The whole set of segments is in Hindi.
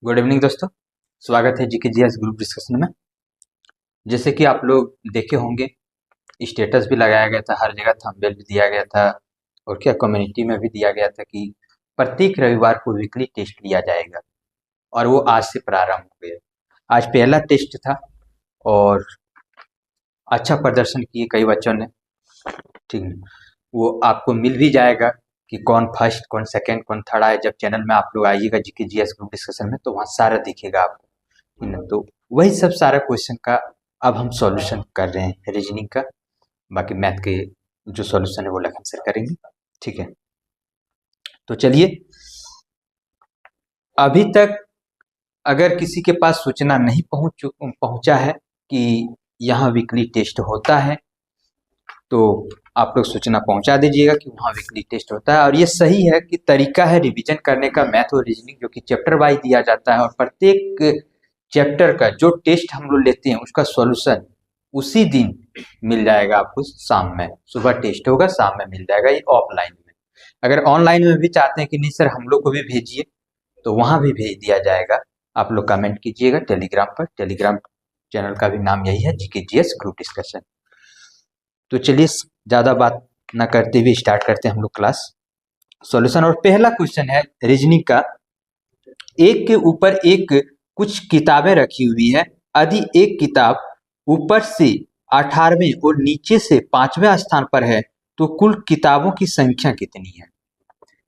गुड इवनिंग दोस्तों। स्वागत है जीके जीएस ग्रुप डिस्कशन में। जैसे कि आप लोग देखे होंगे, स्टेटस भी लगाया गया था, हर जगह थंबनेल भी दिया गया था और क्या कम्युनिटी में भी दिया गया था कि प्रत्येक रविवार को वीकली टेस्ट लिया जाएगा और वो आज से प्रारंभ हो गया। आज पहला टेस्ट था और अच्छा प्रदर्शन किए कई बच्चों ने। ठीक है, वो आपको मिल भी जाएगा कि कौन फर्स्ट, कौन सेकंड, कौन थर्ड आए। जब चैनल में आप लोग आइएगा जीके जीएस ग्रुप डिस्कशन में तो वहाँ सारा दिखेगा आपको। ठीक है, तो वही सब सारा क्वेश्चन का अब हम सॉल्यूशन कर रहे हैं रीजनिंग का। बाकी मैथ के जो सॉल्यूशन है वो लखन सर करेंगे। ठीक है, तो चलिए, अभी तक अगर किसी के पास सूचना नहीं पहुंचा है कि यहाँ वीकली टेस्ट होता है तो आप लोग सूचना पहुंचा दीजिएगा कि वहाँ वीकली टेस्ट होता है। और ये सही है कि तरीका है रिवीजन करने का मैथ और रीजनिंग, जो कि चैप्टर वाइज दिया जाता है और प्रत्येक चैप्टर का जो टेस्ट हम लोग लेते हैं उसका सॉल्यूशन उसी दिन मिल जाएगा आपको। शाम में, सुबह टेस्ट होगा, शाम में मिल जाएगा। ये ऑफलाइन में। अगर ऑनलाइन में भी चाहते हैं कि नहीं सर हम लोग को भी भेजिए तो वहाँ भी भेज दिया जाएगा। आप लोग कमेंट कीजिएगा टेलीग्राम पर। टेलीग्राम चैनल का भी नाम यही है, जीके जीएस ग्रुप डिस्कशन। तो चलिए ज़्यादा बात ना करते हुए स्टार्ट करते हैं हम लोग क्लास सॉल्यूशन। और पहला क्वेश्चन है रीजनिंग का। एक के ऊपर एक कुछ किताबें रखी हुई है। यदि एक किताब ऊपर से 18वें और नीचे से 5वें स्थान पर है तो कुल किताबों की संख्या कितनी है।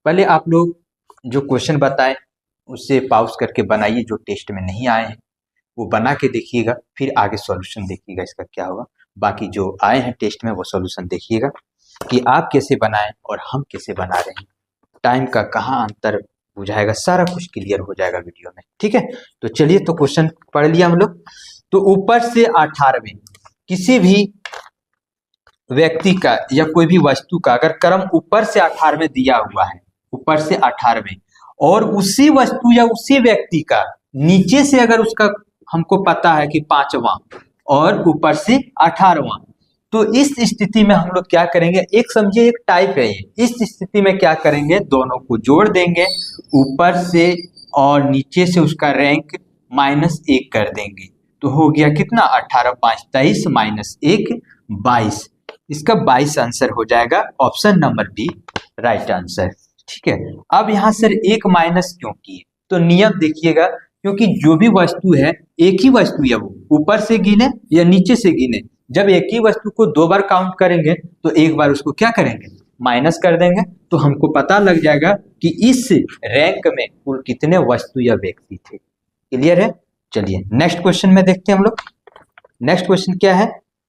पहले आप लोग जो क्वेश्चन बताएं उससे पॉज करके बनाइए। जो टेस्ट में नहीं आए हैं वो बना के देखिएगा, फिर आगे सॉल्यूशन देखिएगा इसका क्या होगा। बाकी जो आए हैं टेस्ट में वो सॉल्यूशन देखिएगा कि आप कैसे बनाएं और हम कैसे बना रहे हैं। टाइम का कहाँ अंतर बुझाएगा, सारा कुछ क्लियर हो जाएगा वीडियो में। ठीक है, तो चलिए, तो क्वेश्चन पढ़ लिया हम लोग। तो ऊपर से 18वें किसी भी व्यक्ति का या कोई भी वस्तु का अगर क्रम ऊपर से 18वें दिया हुआ है, ऊपर से 18वें, और उसी वस्तु या उसी व्यक्ति का नीचे से अगर उसका हमको पता है कि 5वां और ऊपर से 18वां, तो इस स्थिति में हम लोग क्या करेंगे, एक समझिए एक टाइप है ये। इस स्थिति में क्या करेंगे, दोनों को जोड़ देंगे, ऊपर से और नीचे से उसका रैंक -1 कर देंगे। तो हो गया कितना, 18 5 23 -1 22। इसका 22 आंसर हो जाएगा। Option number B right answer. ठीक है, अब यहाँ सर एक माइनस क्यों किए, तो नियम देखिएगा, क्योंकि जो भी वस्तु है एक ही वस्तु है, वो ऊपर से गिने या नीचे से गिने, जब एक ही वस्तु को 2 बार काउंट करेंगे तो एक बार उसको क्या करेंगे, माइनस कर देंगे। तो हमको पता लग जाएगा कि इस रैंक में कुल कितने वस्तु या व्यक्ति थे। क्लियर है। चलिए नेक्स्ट क्वेश्चन में देखते हैं हम लोग। नेक्स्ट क्वेश्चन क्या है,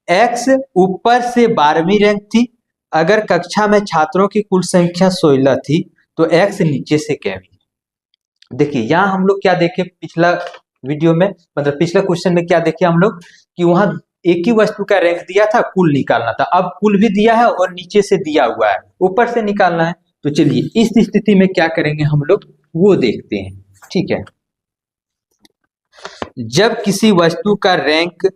एक्स ऊपर से 12वीं रैंक थी। अगर कक्षा में छात्रों की कुल संख्या 16 थी तो एक्स नीचे से क्या भी। देखिए यहाँ हम लोग क्या देखे पिछला वीडियो में, मतलब पिछला क्वेश्चन में क्या देखे हम लोग कि वहां एक ही वस्तु का रैंक दिया था, कुल निकालना था। अब कुल भी दिया है और नीचे से दिया हुआ है, ऊपर से निकालना है। तो चलिए इस स्थिति में क्या करेंगे हम लोग वो देखते हैं। ठीक है, जब किसी वस्तु का रैंक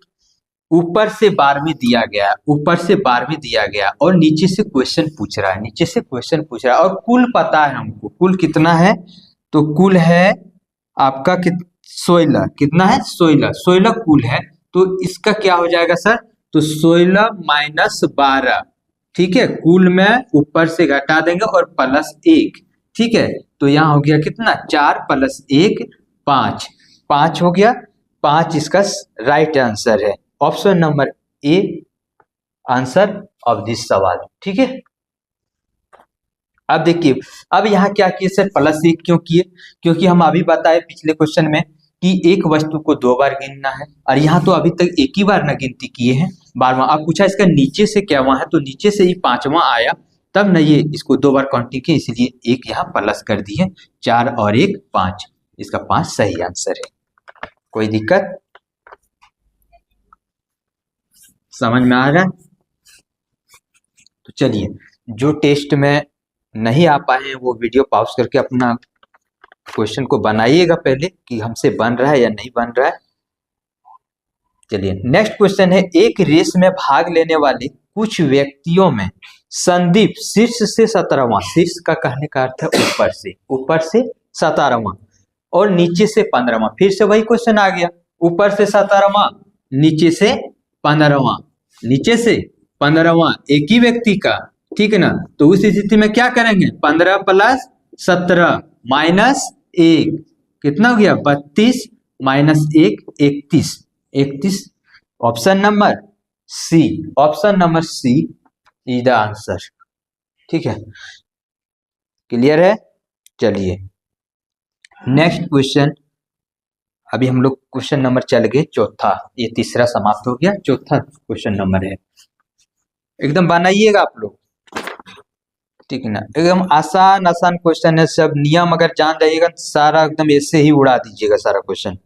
ऊपर से 12वीं दिया गया, ऊपर से 12वीं दिया गया और नीचे से क्वेश्चन पूछ रहा है, नीचे से क्वेश्चन पूछ रहा है और कुल पता है हमको, कुल कितना है, तो कुल है आपका 16। कितना है, 16 कुल है। तो इसका क्या हो जाएगा सर, तो 16 - 12। ठीक है, कुल में ऊपर से घटा देंगे और +1। ठीक है, तो यहाँ हो गया कितना, 4 + 1 5, 5 हो गया। 5 इसका राइट आंसर है। Option number A answer of this सवाल। ठीक है, अब देखिए, अब यहाँ क्या किए सर, +1 क्यों किए, क्योंकि हम अभी बताए पिछले क्वेश्चन में कि एक वस्तु को 2 बार गिनना है और यहाँ तो अभी तक एक ही बार ना गिनती किए हैं, 12वां। अब पूछा इसका नीचे से क्या वहां है, तो नीचे से ही 5वां आया, तब न ये इसको 2 बार काउंटिंग किए, इसलिए एक यहाँ प्लस कर दिए। 4 और 1 5, इसका 5 सही आंसर है। कोई दिक्कत समझ में आ रहा है। तो चलिए, जो टेस्ट में नहीं आ पाए हैं वो वीडियो पॉज करके अपना क्वेश्चन को बनाइएगा पहले कि हमसे बन रहा है या नहीं बन रहा है। चलिए नेक्स्ट क्वेश्चन है, एक रेस में भाग लेने वाले कुछ व्यक्तियों में संदीप शीर्ष से 17वां, शीर्ष का कहने का अर्थ है ऊपर से, ऊपर से 17वां और नीचे से 15वां, फिर से वही क्वेश्चन आ गया, ऊपर से 17वां, नीचे से 15वां, नीचे से 15वां, एक ही व्यक्ति का, ठीक है ना। तो उस स्थिति में क्या करेंगे, 15 प्लस 17 माइनस 1 कितना हो गया, 32 minus 1 31, 31। Option number C, option number C is the answer. ठीक है, क्लियर है। चलिए नेक्स्ट क्वेश्चन, अभी हम लोग क्वेश्चन नंबर चल गए चौथा, ये तीसरा समाप्त हो गया, चौथा क्वेश्चन नंबर है, एकदम बनाइएगा आप लोग, ठीक है ना। एकदम आसान आसान क्वेश्चन है, सब नियम अगर जान जाइएगा सारा एकदम ऐसे ही उड़ा दीजिएगा सारा क्वेश्चन।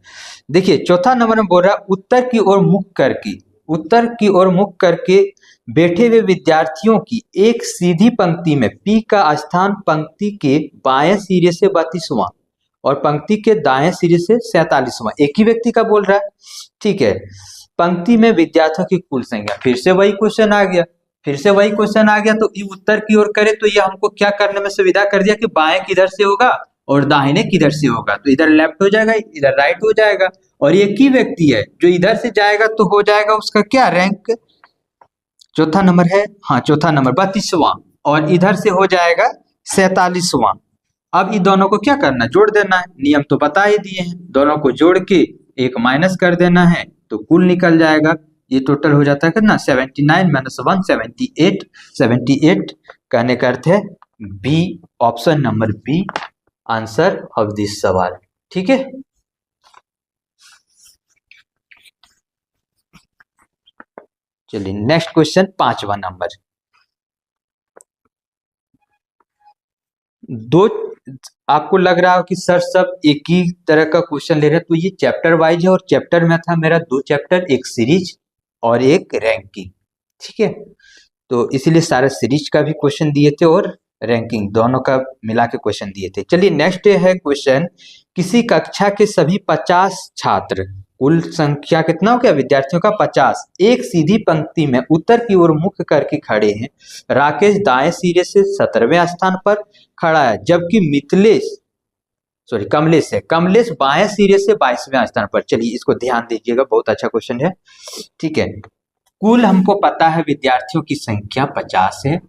देखिए चौथा नंबर में बोल रहा है, उत्तर की ओर मुख करके, उत्तर की ओर मुख करके बैठे हुए विद्यार्थियों की एक सीधी पंक्ति में पी का स्थान पंक्ति के बाएं सिरे से 32वां और पंक्ति के दाएं सिरे से 47वां, एक ही व्यक्ति का बोल रहा है, ठीक है। पंक्ति में विद्यार्थियों की कुल संख्या, फिर से वही क्वेश्चन आ गया, फिर से वही क्वेश्चन आ गया। तो ये उत्तर की ओर करे तो ये हमको क्या करने में सुविधा कर दिया कि बाएं किधर से होगा और दाहिने किधर से होगा, तो इधर लेफ्ट हो जाएगा इधर राइट हो जाएगा, और एक ही व्यक्ति है जो इधर से जाएगा तो हो जाएगा उसका क्या रैंक, चौथा नंबर है, हाँ चौथा नंबर 32वां, और इधर से हो जाएगा 47वां। अब इन दोनों को क्या करना, जोड़ देना है, नियम तो बता ही दिए हैं, दोनों को जोड़ के एक माइनस कर देना है तो कुल निकल जाएगा। ये टोटल हो जाता है कितना, 79 माइनस 1 78, 78 कहने का अर्थ है B, option number B answer of this सवाल। ठीक है, चलिए नेक्स्ट क्वेश्चन 5वां नंबर। दो, आपको लग रहा हो कि सर सब एक ही तरह का क्वेश्चन ले रहे हैं, तो ये चैप्टर वाइज है और चैप्टर में था मेरा 2 चैप्टर, एक सीरीज और एक रैंकिंग, ठीक है। तो इसीलिए सारे सीरीज का भी क्वेश्चन दिए थे और रैंकिंग दोनों का मिला के क्वेश्चन दिए थे। चलिए नेक्स्ट है क्वेश्चन, किसी कक्षा के सभी 50 छात्र, कुल संख्या कितना हो गया विद्यार्थियों का 50, एक सीधी पंक्ति में उत्तर की ओर मुख करके खड़े हैं। राकेश दाएं सिरे से 17वें स्थान पर खड़ा है, जबकि कमलेश बाएं सिरे से 22वें स्थान पर। चलिए इसको ध्यान दीजिएगा, बहुत अच्छा क्वेश्चन है, ठीक है। कुल हमको पता है विद्यार्थियों की संख्या 50 है,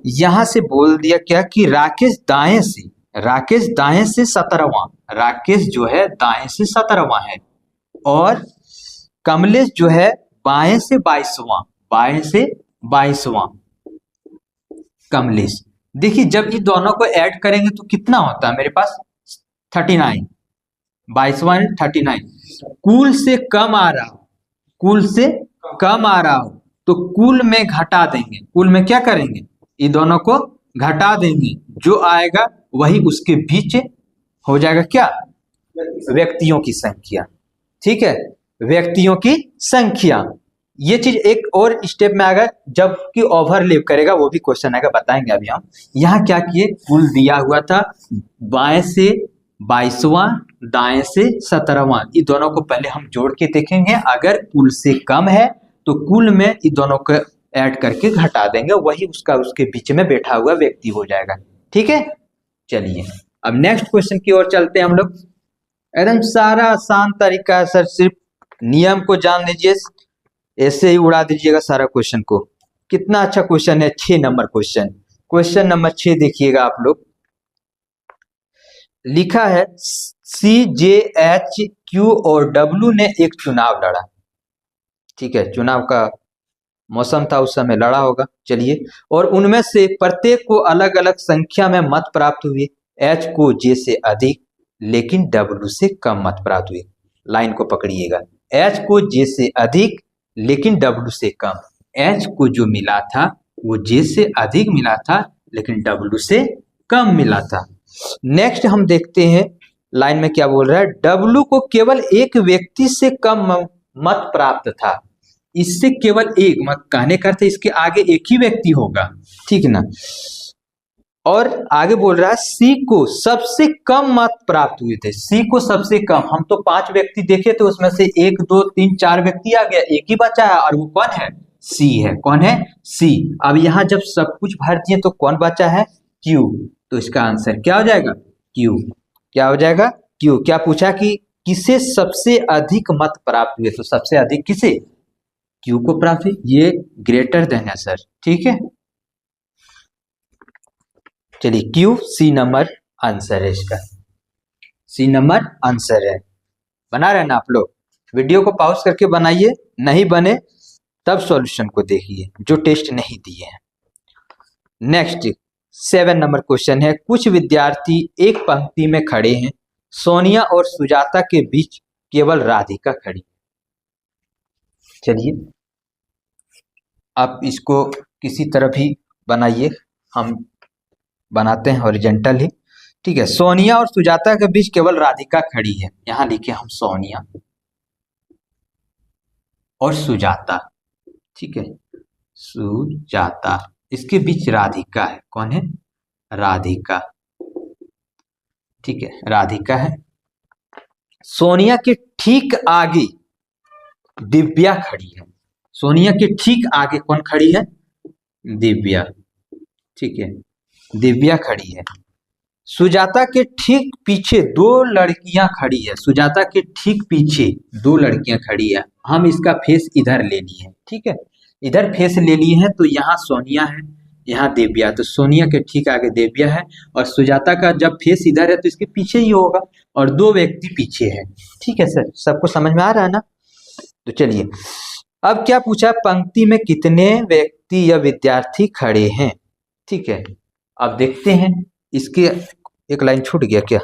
यहां से बोल दिया क्या कि राकेश दाएं से 17वां, राकेश जो है दाएं से 17वां है, और कमलेश जो है बाएं से 22वां, कमलेश। देखिए जब ये दोनों को ऐड करेंगे तो कितना होता है मेरे पास 39, 22वां 39, कुल से कम आ रहा हो तो कुल में घटा देंगे, कुल में क्या करेंगे, ये दोनों को घटा देंगे, जो आएगा वही उसके बीच हो जाएगा क्या, व्यक्तियों की संख्या, ठीक है, व्यक्तियों की संख्या। ये चीज एक और स्टेप में आएगा जबकि ओवरलैप करेगा, वो भी क्वेश्चन आएगा, बताएंगे अभी हम। यहाँ क्या किए, कुल दिया हुआ था बाएं से 22वां, दाएं से 17वां, ये दोनों को पहले हम जोड़ के देखेंगे, अगर कुल से कम है तो कुल में ये दोनों को ऐड करके घटा देंगे, वही उसके बीच में बैठा हुआ व्यक्ति हो जाएगा, ठीक है। चलिए अब नेक्स्ट क्वेश्चन की ओर चलते हैं हम लोग, एकदम सारा आसान तरीका है सर, सिर्फ नियम को जान लीजिए, ऐसे ही उड़ा दीजिएगा सारा क्वेश्चन को। कितना अच्छा क्वेश्चन है, 6 नंबर क्वेश्चन नंबर 6 देखिएगा आप लोग, लिखा है CJHQ और W ने एक चुनाव लड़ा, ठीक है, चुनाव का मौसम था उस समय, लड़ा होगा, चलिए, और उनमें से प्रत्येक को अलग अलग संख्या में मत प्राप्त हुए, H को J से अधिक लेकिन W से कम मत प्राप्त हुए। लाइन को पकड़िएगा, H को J से अधिक लेकिन W से कम, H को जो मिला था वो J से अधिक मिला था लेकिन W से कम मिला था। नेक्स्ट हम देखते हैं लाइन में क्या बोल रहा है, W को केवल एक व्यक्ति से कम मत प्राप्त था, इससे केवल एक मत कहने का अर्थ इसके आगे एक ही व्यक्ति होगा, ठीक है ना। और आगे बोल रहा है C को सबसे कम मत प्राप्त हुए थे, C को सबसे कम, हम तो 5 व्यक्ति देखे थे, उसमें से 1 2 3 4 व्यक्ति आ गया, एक ही बचा है, और वो कौन है, C है, कौन है, C। अब यहाँ जब सब कुछ भर दिए तो कौन बचा है, Q, तो इसका आंसर क्या हो जाएगा, Q, क्या हो जाएगा, क्यू। क्या पूछा कि किसे सबसे अधिक मत प्राप्त हुए, तो सबसे अधिक किसे, क्यू को प्राप्त हुई। ये ग्रेटर देन है सर, ठीक है। चलिए क्यू सी नंबर आंसर है इसका, सी नंबर आंसर है। बना रहे ना आप लोग, वीडियो को पॉज करके बनाइए, नहीं बने तब सॉल्यूशन को देखिए जो टेस्ट नहीं दिए हैं। नेक्स्ट 7 नंबर क्वेश्चन है, कुछ विद्यार्थी एक पंक्ति में खड़े हैं, सोनिया और सुजाता के बीच केवल राधिका खड़ी। चलिए आप इसको किसी तरह भी बनाइए, हम बनाते हैं हॉरिजॉन्टल ही, ठीक है। सोनिया और सुजाता के बीच केवल राधिका खड़ी है, यहां लिखे हम सोनिया और सुजाता, ठीक है, सुजाता, इसके बीच राधिका है। कौन है, राधिका, ठीक है, राधिका है। सोनिया के ठीक आगे दिव्या खड़ी है, सोनिया के ठीक आगे कौन खड़ी है, दिव्या, ठीक है, दिव्या खड़ी है। सुजाता के ठीक पीछे दो लड़कियां खड़ी है, सुजाता के ठीक पीछे दो लड़कियां खड़ी है। हम इसका फेस इधर ले लिए हैं, ठीक है, इधर फेस ले लिए हैं, तो यहाँ सोनिया है, यहाँ दिव्या, तो सोनिया के ठीक आगे दिव्या है, और सुजाता का जब फेस इधर है तो इसके पीछे ही होगा, और दो व्यक्ति पीछे है, ठीक है सर, सबको समझ में आ रहा है ना। तो चलिए अब क्या पूछा, पंक्ति में कितने व्यक्ति या विद्यार्थी खड़े हैं, ठीक है। अब देखते हैं, इसके एक लाइन छूट गया क्या,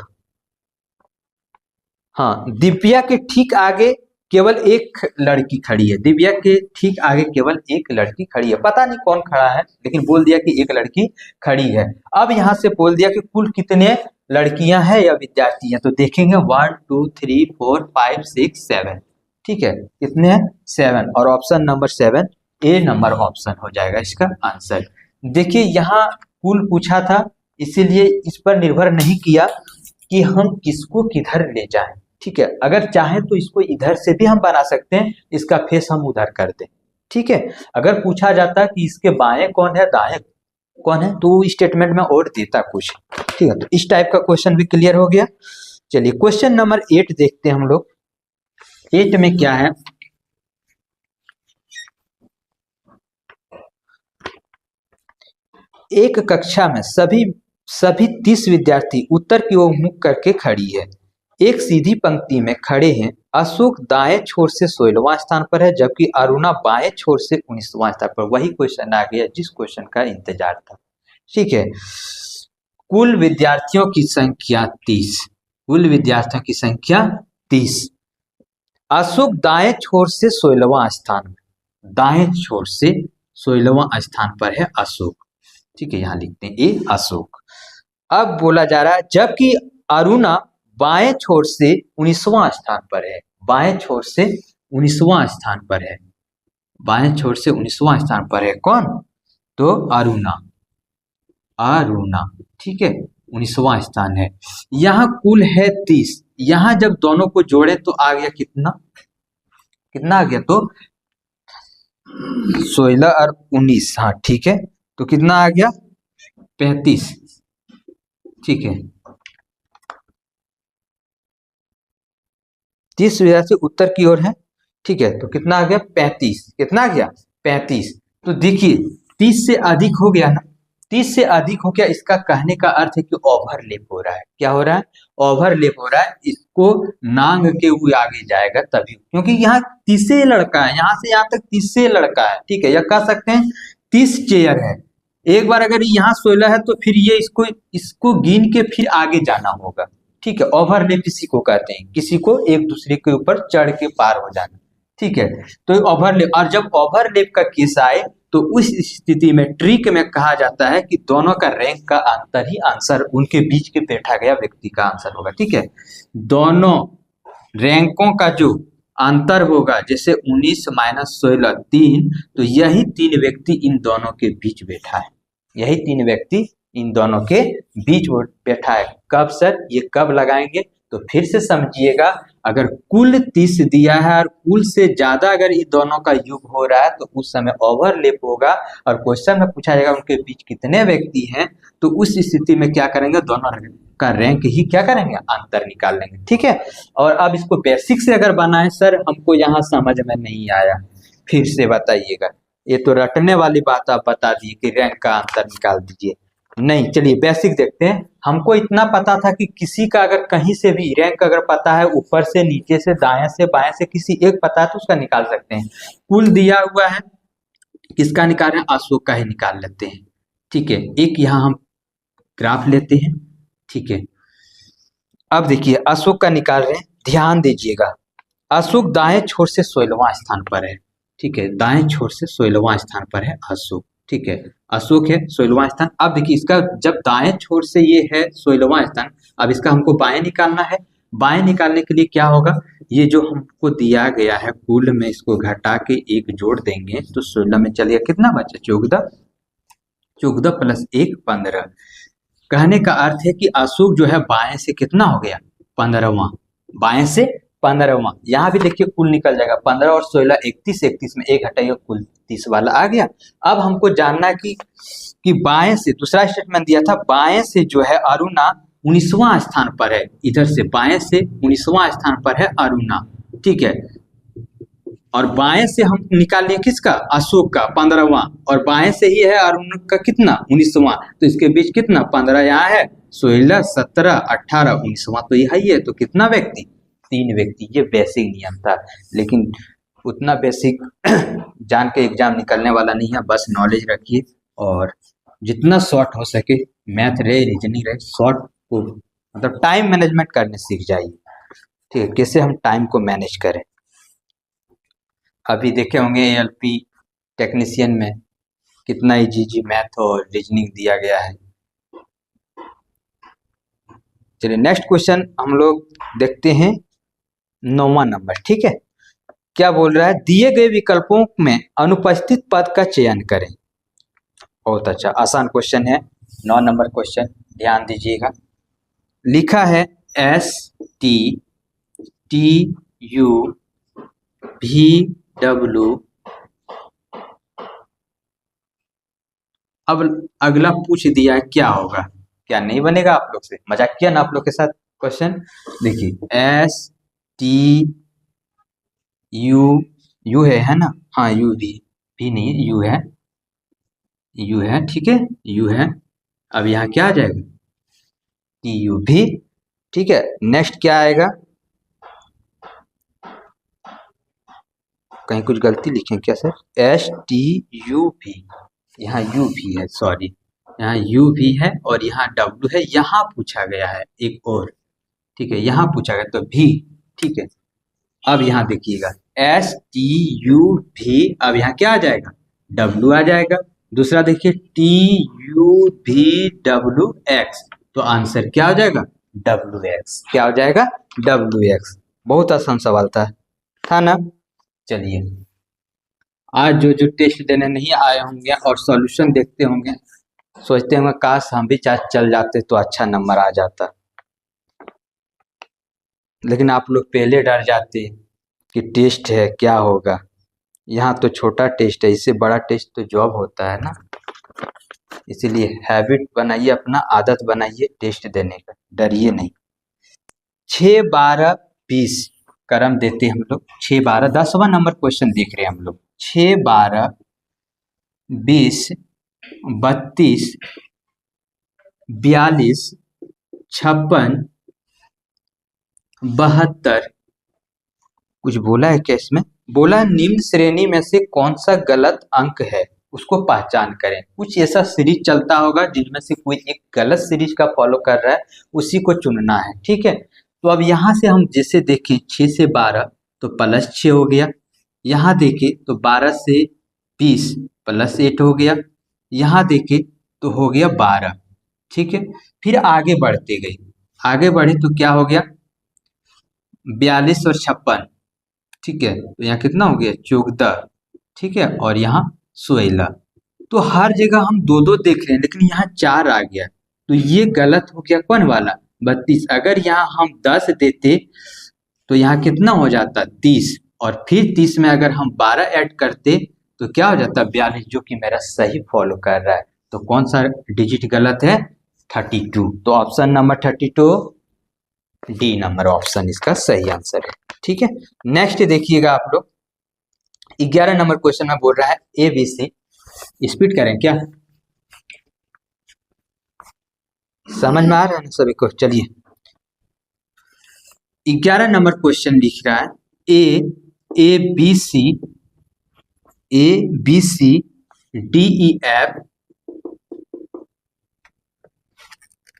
हाँ, दिव्या के ठीक आगे केवल एक लड़की खड़ी है, दिव्या के ठीक आगे केवल एक लड़की खड़ी है, पता नहीं कौन खड़ा है, लेकिन बोल दिया कि एक लड़की खड़ी है। अब यहां से बोल दिया कि कुल कितने लड़कियां हैं या विद्यार्थी हैं, तो देखेंगे 1 2 3 4 5 6 7, ठीक है, कितने हैं, 7, और ऑप्शन नंबर 7 ए नंबर ऑप्शन हो जाएगा इसका आंसर। देखिए यहाँ कुल पूछा था, इसीलिए इस पर निर्भर नहीं किया कि हम किसको किधर ले जाएं, ठीक है। अगर चाहें तो इसको इधर से भी हम बना सकते हैं, इसका फेस हम उधर कर दें, ठीक है। अगर पूछा जाता कि इसके बाएं कौन है दाएं कौन है, तो स्टेटमेंट में और देता कुछ, ठीक है। तो इस टाइप का क्वेश्चन भी क्लियर हो गया। चलिए क्वेश्चन नंबर 8 देखते हैं हम लोग। 8 में क्या है, एक कक्षा में सभी 30 विद्यार्थी उत्तर की ओर मुख करके खड़ी है, एक सीधी पंक्ति में खड़े हैं। अशोक दाएं छोर से 16वां स्थान पर है, जबकि अरुणा बाएं छोर से 19वां स्थान पर। वही क्वेश्चन आ गया जिस क्वेश्चन का इंतजार था, ठीक है। कुल विद्यार्थियों की संख्या 30, कुल विद्यार्थियों की संख्या 30। अशोक दाएं छोर से 16वां स्थान, दाएं छोर से 16वां स्थान पर है अशोक, ठीक है, यहां लिखते हैं ए अशोक। अब बोला जा रहा है जबकि अरुणा बाएं छोर से 19वां स्थान पर है, बाएं छोर से 19वां स्थान पर है, बाएं छोर से 19वां स्थान पर है कौन, तो अरुणा, अरुणा, ठीक है, 19वां स्थान है। यहाँ कुल है 30, यहाँ जब दोनों को जोड़े तो आ गया कितना, कितना आ गया, तो 16 और 19, हाँ ठीक है, तो कितना आ गया 35, ठीक है। 30 विद्यार्थी उत्तर की ओर है, ठीक है, तो कितना आ गया 35, कितना आ गया 35। तो देखिए 30 से अधिक हो गया ना, 30 से अधिक हो गया, इसका कहने का अर्थ है कि ओवरलैप हो रहा है। क्या हो रहा है, ओवरलैप हो रहा है, इसको नांग के हुए आगे जाएगा तभी, क्योंकि यहाँ 30 से लड़का है, यहाँ से यहाँ तक 30 से लड़का है, ठीक है, या कह सकते हैं 30 चेयर है। एक बार अगर यहाँ 16 है तो फिर ये इसको गिन के फिर आगे जाना होगा, ठीक है। ओवरलैप इसी को कहते हैं, किसी को एक दूसरे के ऊपर चढ़ के पार हो जाना, ठीक है। तो ओवरलैप, और जब ओवरलैप का केस आए तो उस स्थिति में ट्रिक में कहा जाता है कि दोनों का रैंक का अंतर ही आंसर, उनके बीच के बैठा गया व्यक्ति का आंसर होगा, ठीक है। दोनों रैंकों का जो अंतर होगा, जैसे 19 - 16 3, तो यही 3 व्यक्ति इन दोनों के बीच बैठा है, यही 3 व्यक्ति इन दोनों के बीच बैठा है। कब सर, ये कब लगाएंगे, तो फिर से समझिएगा, अगर कुल 30 दिया है और कुल से ज्यादा अगर इन दोनों का योग हो रहा है तो उस समय ओवरलैप होगा, और क्वेश्चन में पूछा जाएगा उनके बीच कितने व्यक्ति हैं, तो उस स्थिति में क्या करेंगे, दोनों का रैंक ही क्या करेंगे, अंतर निकाल लेंगे। ठीक है, और अब इसको बेसिक से अगर बनाए सर हमको यहाँ समझ में नहीं आया, फिर से बताइएगा। ये तो रटने वाली बात आप बता दिए कि रैंक का अंतर निकाल दीजिए। नहीं, चलिए बेसिक देखते हैं। हमको इतना पता था कि किसी का अगर कहीं से भी रैंक अगर पता है, ऊपर से नीचे से दाएं से बाएं से किसी एक पता है तो उसका निकाल सकते हैं। कुल दिया हुआ है, किसका निकाल रहे हैं, अशोक का ही निकाल लेते हैं। ठीक है, एक यहाँ हम ग्राफ लेते हैं। ठीक है, अब देखिए अशोक का निकाल रहे हैं, ध्यान दीजिएगा। अशोक दाएं छोर से 16वां स्थान पर है। ठीक है, दाएं छोर से 16वां स्थान पर है अशोक। ठीक है, अशोक है 16वां स्थान। अब देखिए इसका जब दाएं छोर से ये है 16वां स्थान, अब इसका हमको बाएं निकालना है। बाएं निकालने के लिए क्या होगा, ये जो हमको दिया गया है कुल में इसको घटा के एक जोड़ देंगे तो 16 में चलिए कितना बचा, 14। 14 प्लस 1 15। कहने का अर्थ है कि अशोक जो है बाएं से कितना हो गया, 15वां। बाएं से 15वां, यहाँ भी देखिए कुल निकल जाएगा 15 और 16 31। 31 में एक हटाइए, कुल 30 वाला आ गया। अब हमको जानना कि बाएं से, दूसरा स्टेटमेंट दिया था बाएं से जो है अरुणा 19वां स्थान पर है। इधर से बाएं से 19वां स्थान पर है अरुणा। ठीक है, और बाएं से हम निकाल लिए किसका, अशोक का 15वां, और बाएं से ही है अरुण का कितना, 19वां। तो इसके बीच कितना, 15 यहाँ है, 16 17 18 19वां तो यही है। तो कितना व्यक्ति, 3 व्यक्ति। ये बेसिक नियम था, लेकिन उतना बेसिक जान के एग्जाम निकलने वाला नहीं है। बस नॉलेज रखिए और जितना शॉर्ट हो सके मैथ रहे रीजनिंग रहे, शॉर्ट को मतलब टाइम मैनेजमेंट करने सीख जाइए। ठीक है, कैसे हम टाइम को मैनेज करें। अभी देखे होंगे एएलपी टेक्नीशियन में कितना इजी मैथ और रीजनिंग दिया गया है। चलिए नेक्स्ट क्वेश्चन हम लोग देखते हैं, 9वां नंबर। ठीक है, क्या बोल रहा है, दिए गए विकल्पों में अनुपस्थित पद का चयन करें। बहुत अच्छा, आसान क्वेश्चन है। 9 नंबर क्वेश्चन, ध्यान दीजिएगा। लिखा है STTUVW। अब अगला पूछ दिया है क्या होगा, क्या नहीं बनेगा आप लोग से, मजाक किया ना आप लोग के साथ। क्वेश्चन देखिए, STU है ना, हाँ यू भी नहीं है, यू है। ठीक है, यू है। अब यहाँ क्या आ जाएगा, TU भी। ठीक है, नेक्स्ट क्या आएगा, कहीं कुछ गलती लिखे क्या सर, STUV, यहाँ यू भी है, सॉरी यहाँ यू भी है और यहाँ W है। यहाँ पूछा गया है एक और, ठीक है, यहाँ पूछा गया तो भी। ठीक है, अब यहाँ देखिएगा STUV, अब यहाँ क्या आ जाएगा, W आ जाएगा। दूसरा देखिए TUVWX, तो आंसर क्या हो जाएगा, WX। क्या हो जाएगा, WX। बहुत आसान सवाल था ना। चलिए आज जो टेस्ट देने नहीं आए होंगे और सॉल्यूशन देखते होंगे, सोचते होंगे काश हम भी चल जाते तो अच्छा नंबर आ जाता, लेकिन आप लोग पहले डर जाते कि टेस्ट है क्या होगा। यहाँ तो छोटा टेस्ट है, इससे बड़ा टेस्ट तो जॉब होता है ना। इसीलिए हैबिट बनाइए, अपना आदत बनाइए टेस्ट देने का, डरिए नहीं। 6 12 20 क्रम देते हैं हम लोग। 6 12 10वां नंबर क्वेश्चन देख रहे हैं हम लोग। 6 12 20 32 42 56 72। कुछ बोला है क्या इसमें, बोला निम्न श्रेणी में से कौन सा गलत अंक है उसको पहचान करें। कुछ ऐसा सीरीज चलता होगा जिनमें से कोई एक गलत सीरीज का फॉलो कर रहा है, उसी को चुनना है। ठीक है, तो अब यहाँ से हम जैसे देखें 6 से 12 तो प्लस 6 हो गया, यहाँ देखें तो 12 से 20 प्लस 8 हो गया, यहाँ देखें तो हो गया 12। ठीक है, फिर आगे बढ़ते गए, आगे बढ़े तो क्या हो गया 42 और 56। ठीक है, तो यहाँ कितना हो गया 14। ठीक है, और यहाँ 16। तो हर जगह हम 2 2 देख रहे हैं, लेकिन यहाँ 4 आ गया, तो ये गलत हो गया कौन वाला 32। अगर यहाँ हम 10 देते तो यहाँ कितना हो जाता 30, और फिर 30 में अगर हम 12 ऐड करते तो क्या हो जाता 42, जो कि मेरा सही फॉलो कर रहा है। तो कौन सा डिजिट गलत है, 32। तो option number 32 D number option इसका सही आंसर है। ठीक है, नेक्स्ट देखिएगा आप लोग 11 नंबर क्वेश्चन में बोल रहा है ए बी सी। स्पीड करें क्या, समझ में आ रहा है ना सभी को? चलिए 11 नंबर क्वेश्चन लिख रहा है A B C D E F,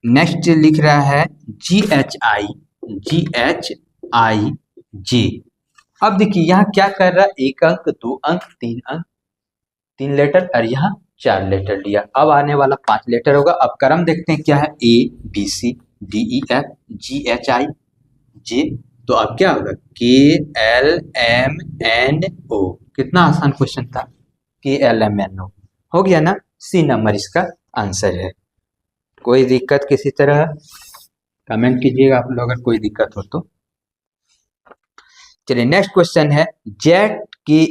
next लिख रहा है जी एच आई जे। अब देखिए यहाँ क्या कर रहा है, 1 अंक 2 अंक 3 अंक 3 लेटर और यहाँ 4 लेटर लिया। अब आने वाला 5 लेटर होगा। अब क्रम देखते हैं क्या है, A B C D E F G H I J. तो अब क्या होगा, के एल एम एन ओ। कितना आसान क्वेश्चन था, के एल एम एन ओ हो गया ना। सी नंबर इसका आंसर है। कोई दिक्कत किसी तरह कमेंट कीजिएगा आप लोग अगर कोई दिक्कत हो तो। चलिए नेक्स्ट क्वेश्चन है जेड के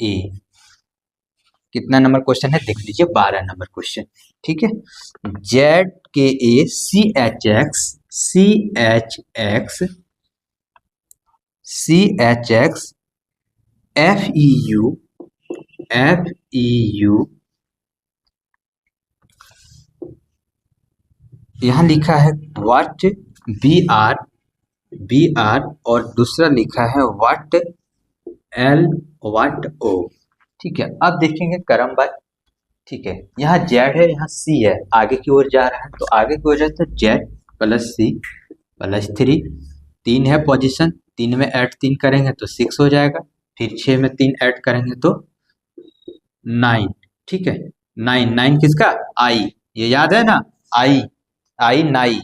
ए। कितना नंबर क्वेश्चन है देख लीजिए, 12 नंबर क्वेश्चन। ठीक है, Z K A C H X F E U यहाँ लिखा है व्हाट बी आर और दूसरा लिखा है व्हाट ओ। ठीक है, अब देखेंगे क्रम बाय। ठीक है, यहाँ जेड है, यहाँ सी है, आगे की ओर जा रहा है तो आगे की ओर जाए तो जेड प्लस सी प्लस 3। 3 है पोजीशन, 3 में ऐड 3 करेंगे तो 6 हो जाएगा, फिर 6 में 3 ऐड करेंगे तो 9। ठीक है, 9 किसका, आई, ये याद है ना, आई नाई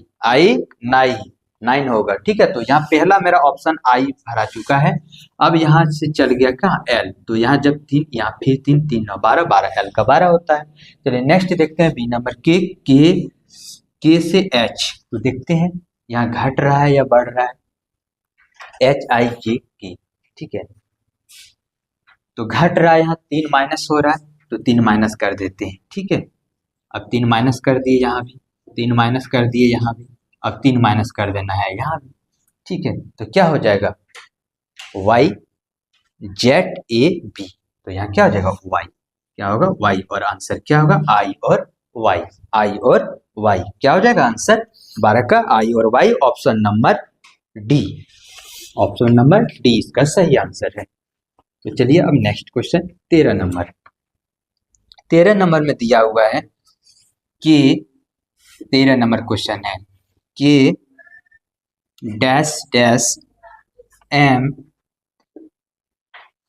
9 होगा। ठीक है, तो यहाँ पहला मेरा ऑप्शन आई भरा चुका है। अब यहाँ से चल गया कहाँ, एल, तो यहाँ जब 3 यहाँ फिर 3 3 9 12 12 एल का 12 होता है। चलिए नेक्स्ट देखते हैं बी नंबर के से एच। तो देखते हैं यहाँ घट रहा है या बढ़ रहा है, एच आई जे के। ठीक है, तो घट रहा है, यहाँ 3 माइनस हो रहा है तो 3 माइनस कर देते हैं। ठीक है, अब 3 माइनस कर दिए, यहाँ भी 3 माइनस कर दिए, यहाँ भी अब 3 माइनस कर देना है यहाँ भी। ठीक है, तो क्या हो जाएगा, y जेड ए बी। तो यहाँ क्या हो जाएगा, y क्या होगा, y और आंसर क्या होगा, i और y क्या हो जाएगा आंसर 12 का i और y। ऑप्शन नंबर डी इसका सही आंसर है। तो चलिए अब नेक्स्ट क्वेश्चन 13 नंबर में दिया हुआ है कि 13 नंबर क्वेश्चन है कि डैश डैश एम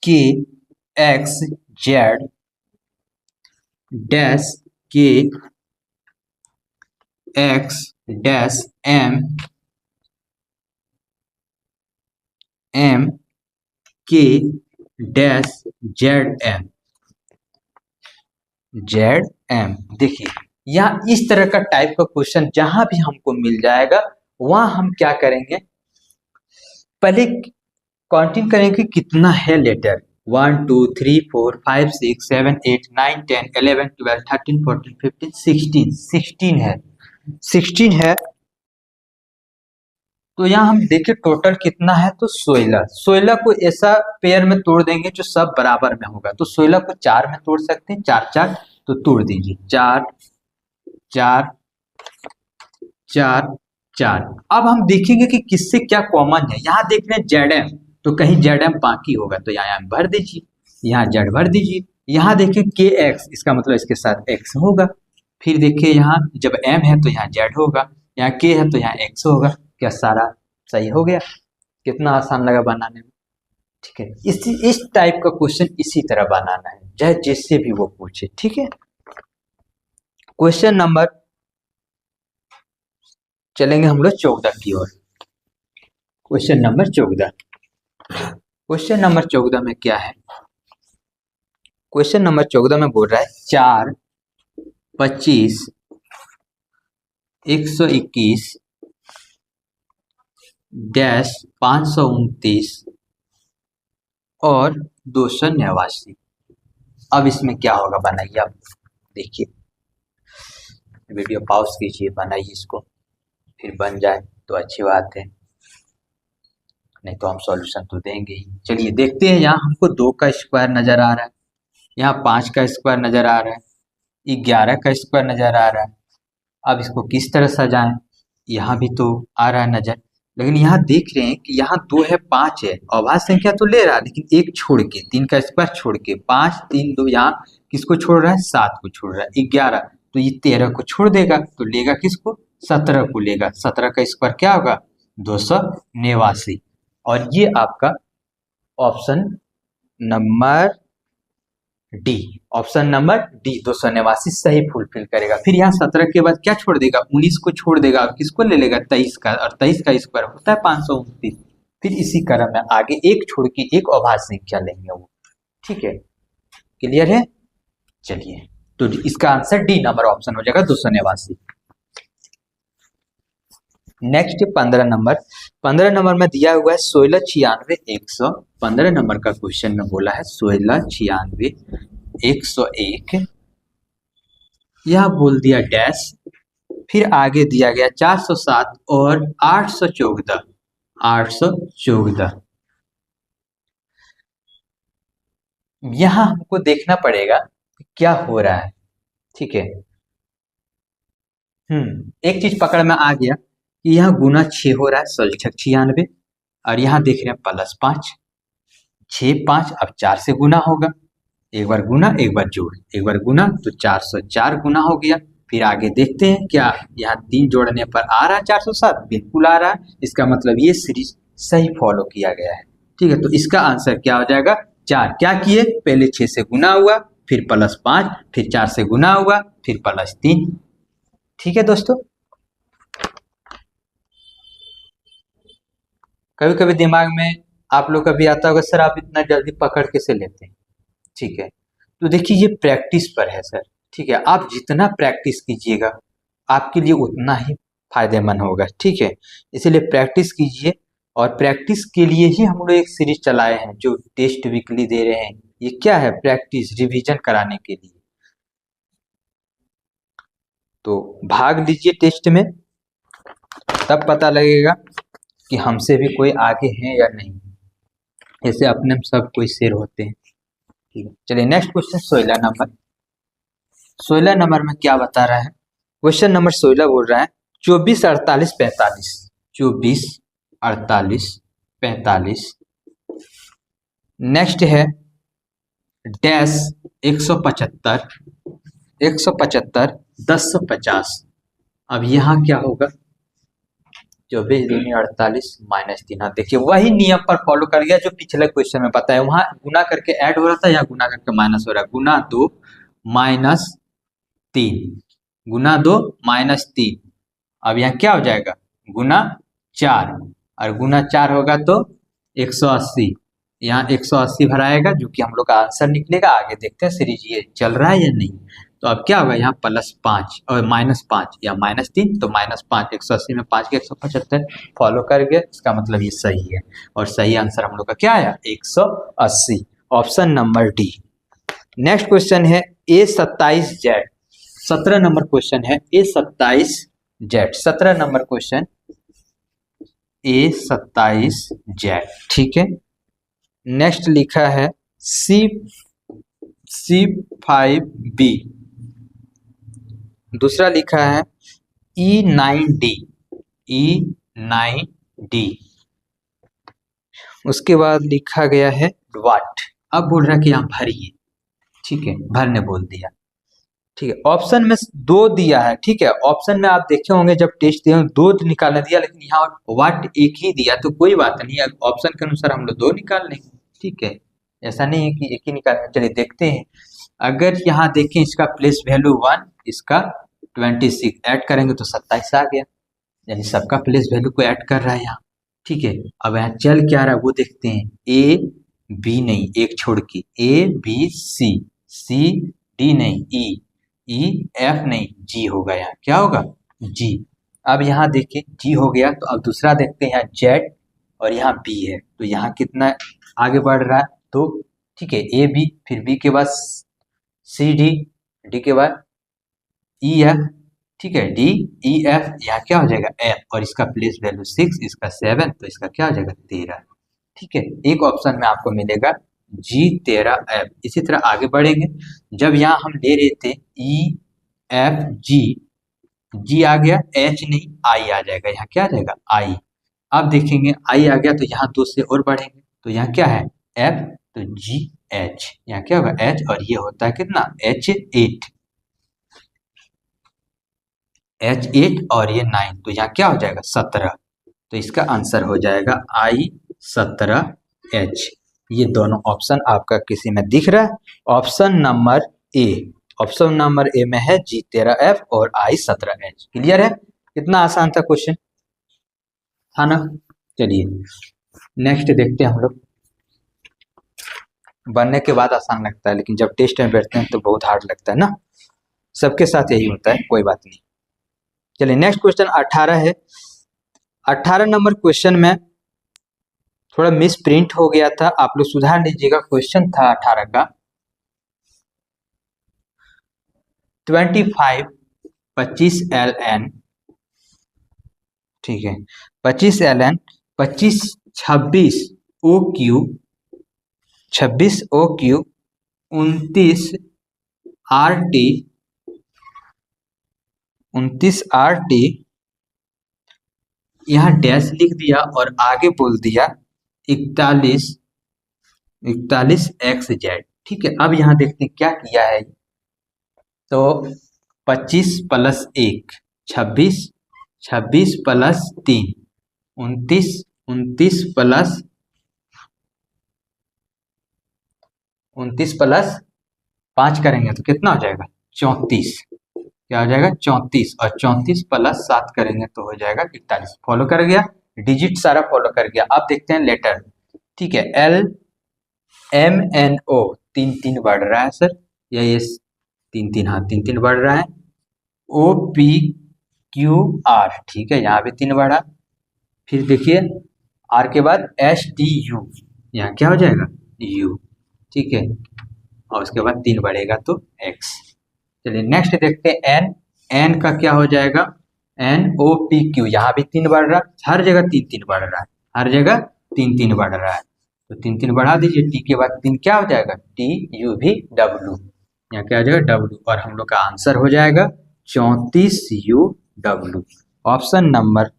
के एक्स जेड डैश के एक्स डैश एम के डैश जेड एम। देखिए यहाँ इस तरह का टाइप का क्वेश्चन जहां भी हमको मिल जाएगा वहां हम क्या करेंगे, पहले काउंटिंग करेंगे कितना है लेटर, 1 2 3 4 5 6 7 8 9 10 11 12 13 14 15 16 है। तो यहाँ हम देखें टोटल कितना है, तो 16 को ऐसा पेयर में तोड़ देंगे जो सब बराबर में होगा। तो 16 को 4 में तोड़ सकते हैं, 4 4 तो तोड़ दीजिए, 4 4 4 4। अब हम देखेंगे कि किससे क्या कॉमन है। यहाँ देख रहे हैं जेड एम, तो कहीं जेड एम बाकी होगा तो यहाँ एम भर दीजिए, यहाँ जेड भर दीजिए। यहाँ देखिए के एक्स, इसका मतलब इसके साथ एक्स होगा। फिर देखिए यहाँ जब एम है तो यहाँ जेड होगा, यहाँ के है तो यहाँ एक्स होगा। क्या सारा सही हो गया? कितना आसान लगा बनाने में। ठीक है, इस टाइप का क्वेश्चन इसी तरह बनाना है, चाहे जिससे भी वो पूछे। ठीक है, क्वेश्चन नंबर चलेंगे हम लोग 14 की ओर। क्वेश्चन नंबर 14 में क्या है, क्वेश्चन नंबर 14 में बोल रहा है 4 25 121 डैश 529 और 289। अब इसमें क्या होगा, बनाइए आप। देखिए, वीडियो पॉज कीजिए, बनाइए इसको, फिर बन जाए तो अच्छी बात है, नहीं तो हम सॉल्यूशन तो देंगे ही। चलिए देखते हैं, यहाँ हमको 2 का स्क्वायर नजर आ रहा है, यहाँ 5 का स्क्वायर नजर आ रहा है, 11 का स्क्वायर नजर आ रहा है। अब इसको किस तरह सजाएं, यहाँ भी तो आ रहा है नजर, लेकिन यहाँ देख रहे हैं कि यहाँ 2 है 5 है, अभाज्य संख्या तो ले रहा है लेकिन एक छोड़ के, 3 का स्क्वायर छोड़ के, 5 3 2, यहाँ किसको छोड़ रहा है, 7 को छोड़ रहा है, 11 तो ये 13 को छोड़ देगा, तो लेगा किसको, 17 को लेगा, 17 का स्क्वायर क्या होगा, 289। और ये आपका option number D, option number D 289 सही फुलफिल करेगा। फिर यहाँ 17 के बाद क्या छोड़ देगा, 19 को छोड़ देगा, अब किसको ले लेगा, 23 का, और 23 का स्क्वायर होता है 529। फिर इसी क्रम में आगे एक छोड़ के एक अभाज्य संख्या लेंगे वो, ठीक है, क्लियर है। चलिए, तो इसका आंसर डी नंबर ऑप्शन हो जाएगा 289। नेक्स्ट 15 नंबर में दिया हुआ है 1696 100, 15 नंबर का क्वेश्चन में बोला है 1696 101, यह बोल दिया डैश, फिर आगे दिया गया 407 और 814, 814। यहां हमको देखना पड़ेगा क्या हो रहा है, ठीक है। एक चीज पकड़ में आ गया कि यहाँ गुना 6 हो रहा है, 9696, और यहाँ देख रहे हैं +5, 6 5, अब 4 से गुना होगा, एक बार गुना एक बार जोड़, एक बार गुना तो 404 गुना हो गया। फिर आगे देखते हैं क्या यहाँ 3 जोड़ने पर आ रहा है 407, बिल्कुल आ रहा है, इसका मतलब ये सीरीज सही फॉलो किया गया है, ठीक है। तो इसका आंसर क्या हो जाएगा, 4, क्या किए, पहले 6 से गुना हुआ, फिर +5, फिर 4 से गुना हुआ, फिर +3, ठीक है दोस्तों। कभी कभी दिमाग में आप लोग का भी आता होगा, सर आप इतना जल्दी पकड़ कैसे लेते हैं, ठीक है। तो देखिए ये प्रैक्टिस पर है सर, ठीक है, आप जितना प्रैक्टिस कीजिएगा आपके लिए उतना ही फायदेमंद होगा, ठीक है। इसीलिए प्रैक्टिस कीजिए, और प्रैक्टिस के लिए ही हम लोग एक सीरीज चलाए हैं जो टेस्ट वीकली दे रहे हैं, ये क्या है, प्रैक्टिस रिवीजन कराने के लिए। तो भाग लीजिए टेस्ट में, तब पता लगेगा कि हमसे भी कोई आगे है या नहीं, ऐसे अपने सब कोई शेर होते हैं, ठीक है। चलिए नेक्स्ट क्वेश्चन 16 नंबर, 16 नंबर में क्या बता रहा है, क्वेश्चन नंबर 16 बोल रहा है 24 48 45, 24 48 45, नेक्स्ट है डैश 175 175 1050। अब यहाँ क्या होगा, 24 दूनी 48 -3, देखिए वही नियम पर फॉलो कर गया जो पिछले क्वेश्चन में बताया, वहां गुना करके ऐड हो रहा था, यहाँ गुना करके माइनस हो रहा है, गुना 2 -3, गुना 2 -3, अब यहाँ क्या हो जाएगा, गुना 4, और गुना 4 होगा तो 180, यहाँ 180 भराएगा जो कि हम लोग का आंसर निकलेगा। आगे देखते हैं सीरीज ये चल रहा है या नहीं। तो अब क्या होगा, यहाँ +5 और -5 या -3, तो -5, 180 में 5 के 175 फॉलो कर गए, इसका मतलब ये सही है, और सही आंसर हम लोग का क्या आया, 180, option number D. Next question है A27Z, 17 नंबर क्वेश्चन है A27Z, 17 नंबर क्वेश्चन A27Z, ठीक है। नेक्स्ट लिखा है C5B, दूसरा लिखा है E9D, E9D, उसके बाद लिखा गया है वाट। अब बोल रहा है कि यहाँ भरिए, ठीक है, भरने बोल दिया, ठीक है। ऑप्शन में 2 दिया है, ठीक है, ऑप्शन में आप देखे होंगे जब टेस्ट दिया 2 निकालने दिया, लेकिन यहाँ वाट एक ही दिया, तो कोई बात नहीं है, ऑप्शन के अनुसार हम लोग 2 निकाल लेंगे, ठीक है, ऐसा नहीं है कि एक ही निकालना। चलिए देखते हैं, अगर यहाँ देखें इसका प्लेस वैल्यू 1, इसका 26 ऐड करेंगे तो 27 आ गया, यानी सबका प्लेस वैल्यू को ऐड कर रहा है यहाँ, ठीक है। अब यहाँ चल क्या रहा है वो देखते हैं, A B नहीं, एक छोड़ के A B C, C D नहीं, E F नहीं, G होगा, यहाँ क्या होगा, G। अब यहाँ देखिए G हो गया, तो अब दूसरा देखते हैं, यहाँ Z और यहाँ B है, तो यहाँ कितना आगे बढ़ रहा है, तो ठीक है A B, फिर B के बाद C D, डी के बाद ई एफ, ठीक है, डी ई एफ, यहाँ क्या हो जाएगा एफ, और इसका प्लेस वैल्यू 6, इसका 7, तो इसका क्या हो जाएगा 13, ठीक है। एक ऑप्शन में आपको मिलेगा जी 13 एफ। इसी तरह आगे बढ़ेंगे, जब यहाँ हम ले रहे थे ई एफ जी, जी आ गया, एच नहीं आई आ जाएगा, यहाँ क्या आ जाएगा आई। अब देखेंगे आई आ गया तो यहाँ 2 से और बढ़ेंगे, तो यहाँ क्या है एफ, तो जी एच, यहाँ क्या होगा एच, और ये होता है कितना H8, H8 और ये 9, तो यहाँ क्या हो जाएगा 17, तो इसका आंसर हो जाएगा I17H। ये दोनों ऑप्शन आपका किसी में दिख रहा है, option number A, option number A में है G13F और I17H। क्लियर है, कितना आसान था क्वेश्चन, था ना। चलिए नेक्स्ट देखते हैं हम लोग। बनने के बाद आसान लगता है, लेकिन जब टेस्ट में बैठते हैं तो बहुत हार्ड लगता है ना, सबके साथ यही होता है, कोई बात नहीं। चलिए नेक्स्ट क्वेश्चन 18 है। 18 नंबर क्वेश्चन में थोड़ा मिस प्रिंट हो गया था, आप लोग सुधार लीजिएगा। क्वेश्चन था 18 का 25 LN, ठीक है, 25 LN, 26 OQ, 29 RT, यहाँ डैश लिख दिया और आगे बोल दिया 41 XZ, ठीक है। अब यहाँ देखते हैं क्या किया है, तो 25 + 1 26, 26 + 3 29, 29 + 5 करेंगे तो कितना हो जाएगा 34, क्या हो जाएगा 34, और 34 + 7 करेंगे तो हो जाएगा 41। फॉलो कर गया, डिजिट सारा फॉलो कर गया। अब देखते हैं लेटर, ठीक है, L M N O 3 बढ़ रहा है सर, ये 3 हाँ 3 बढ़ रहा है। O P Q R, ठीक है, यहाँ भी 3 बढ़ा। फिर देखिए R के बाद S T U, यहाँ क्या हो जाएगा U, ठीक है, और उसके बाद 3 बढ़ेगा तो X। चलिए नेक्स्ट देखते हैं N, N का क्या हो जाएगा N O P Q, यहाँ भी 3 बढ़ रहा है, हर जगह 3 बढ़ रहा है, हर जगह 3 बढ़ रहा है, तो 3 बढ़ा दीजिए। T के बाद 3 क्या हो जाएगा T U V W, यहाँ क्या हो जाएगा W, और हम लोग का आंसर हो जाएगा 34 UW। Option number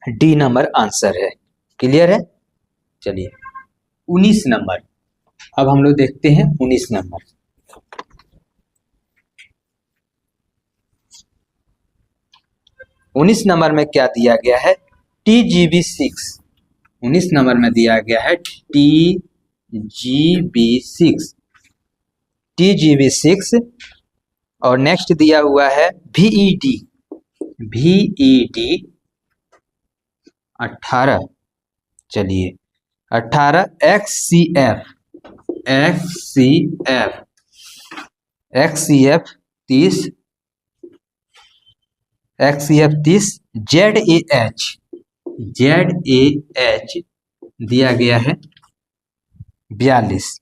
D number answer है। क्लियर है। चलिए 19 नंबर, अब हम लोग देखते हैं 19 नंबर। उन्नीस नंबर में क्या दिया गया है TGB6, 19 नंबर में दिया गया है TGB6, और नेक्स्ट दिया हुआ है VED 18। चलिए 18 XCF 30 ZAH दिया गया है 42,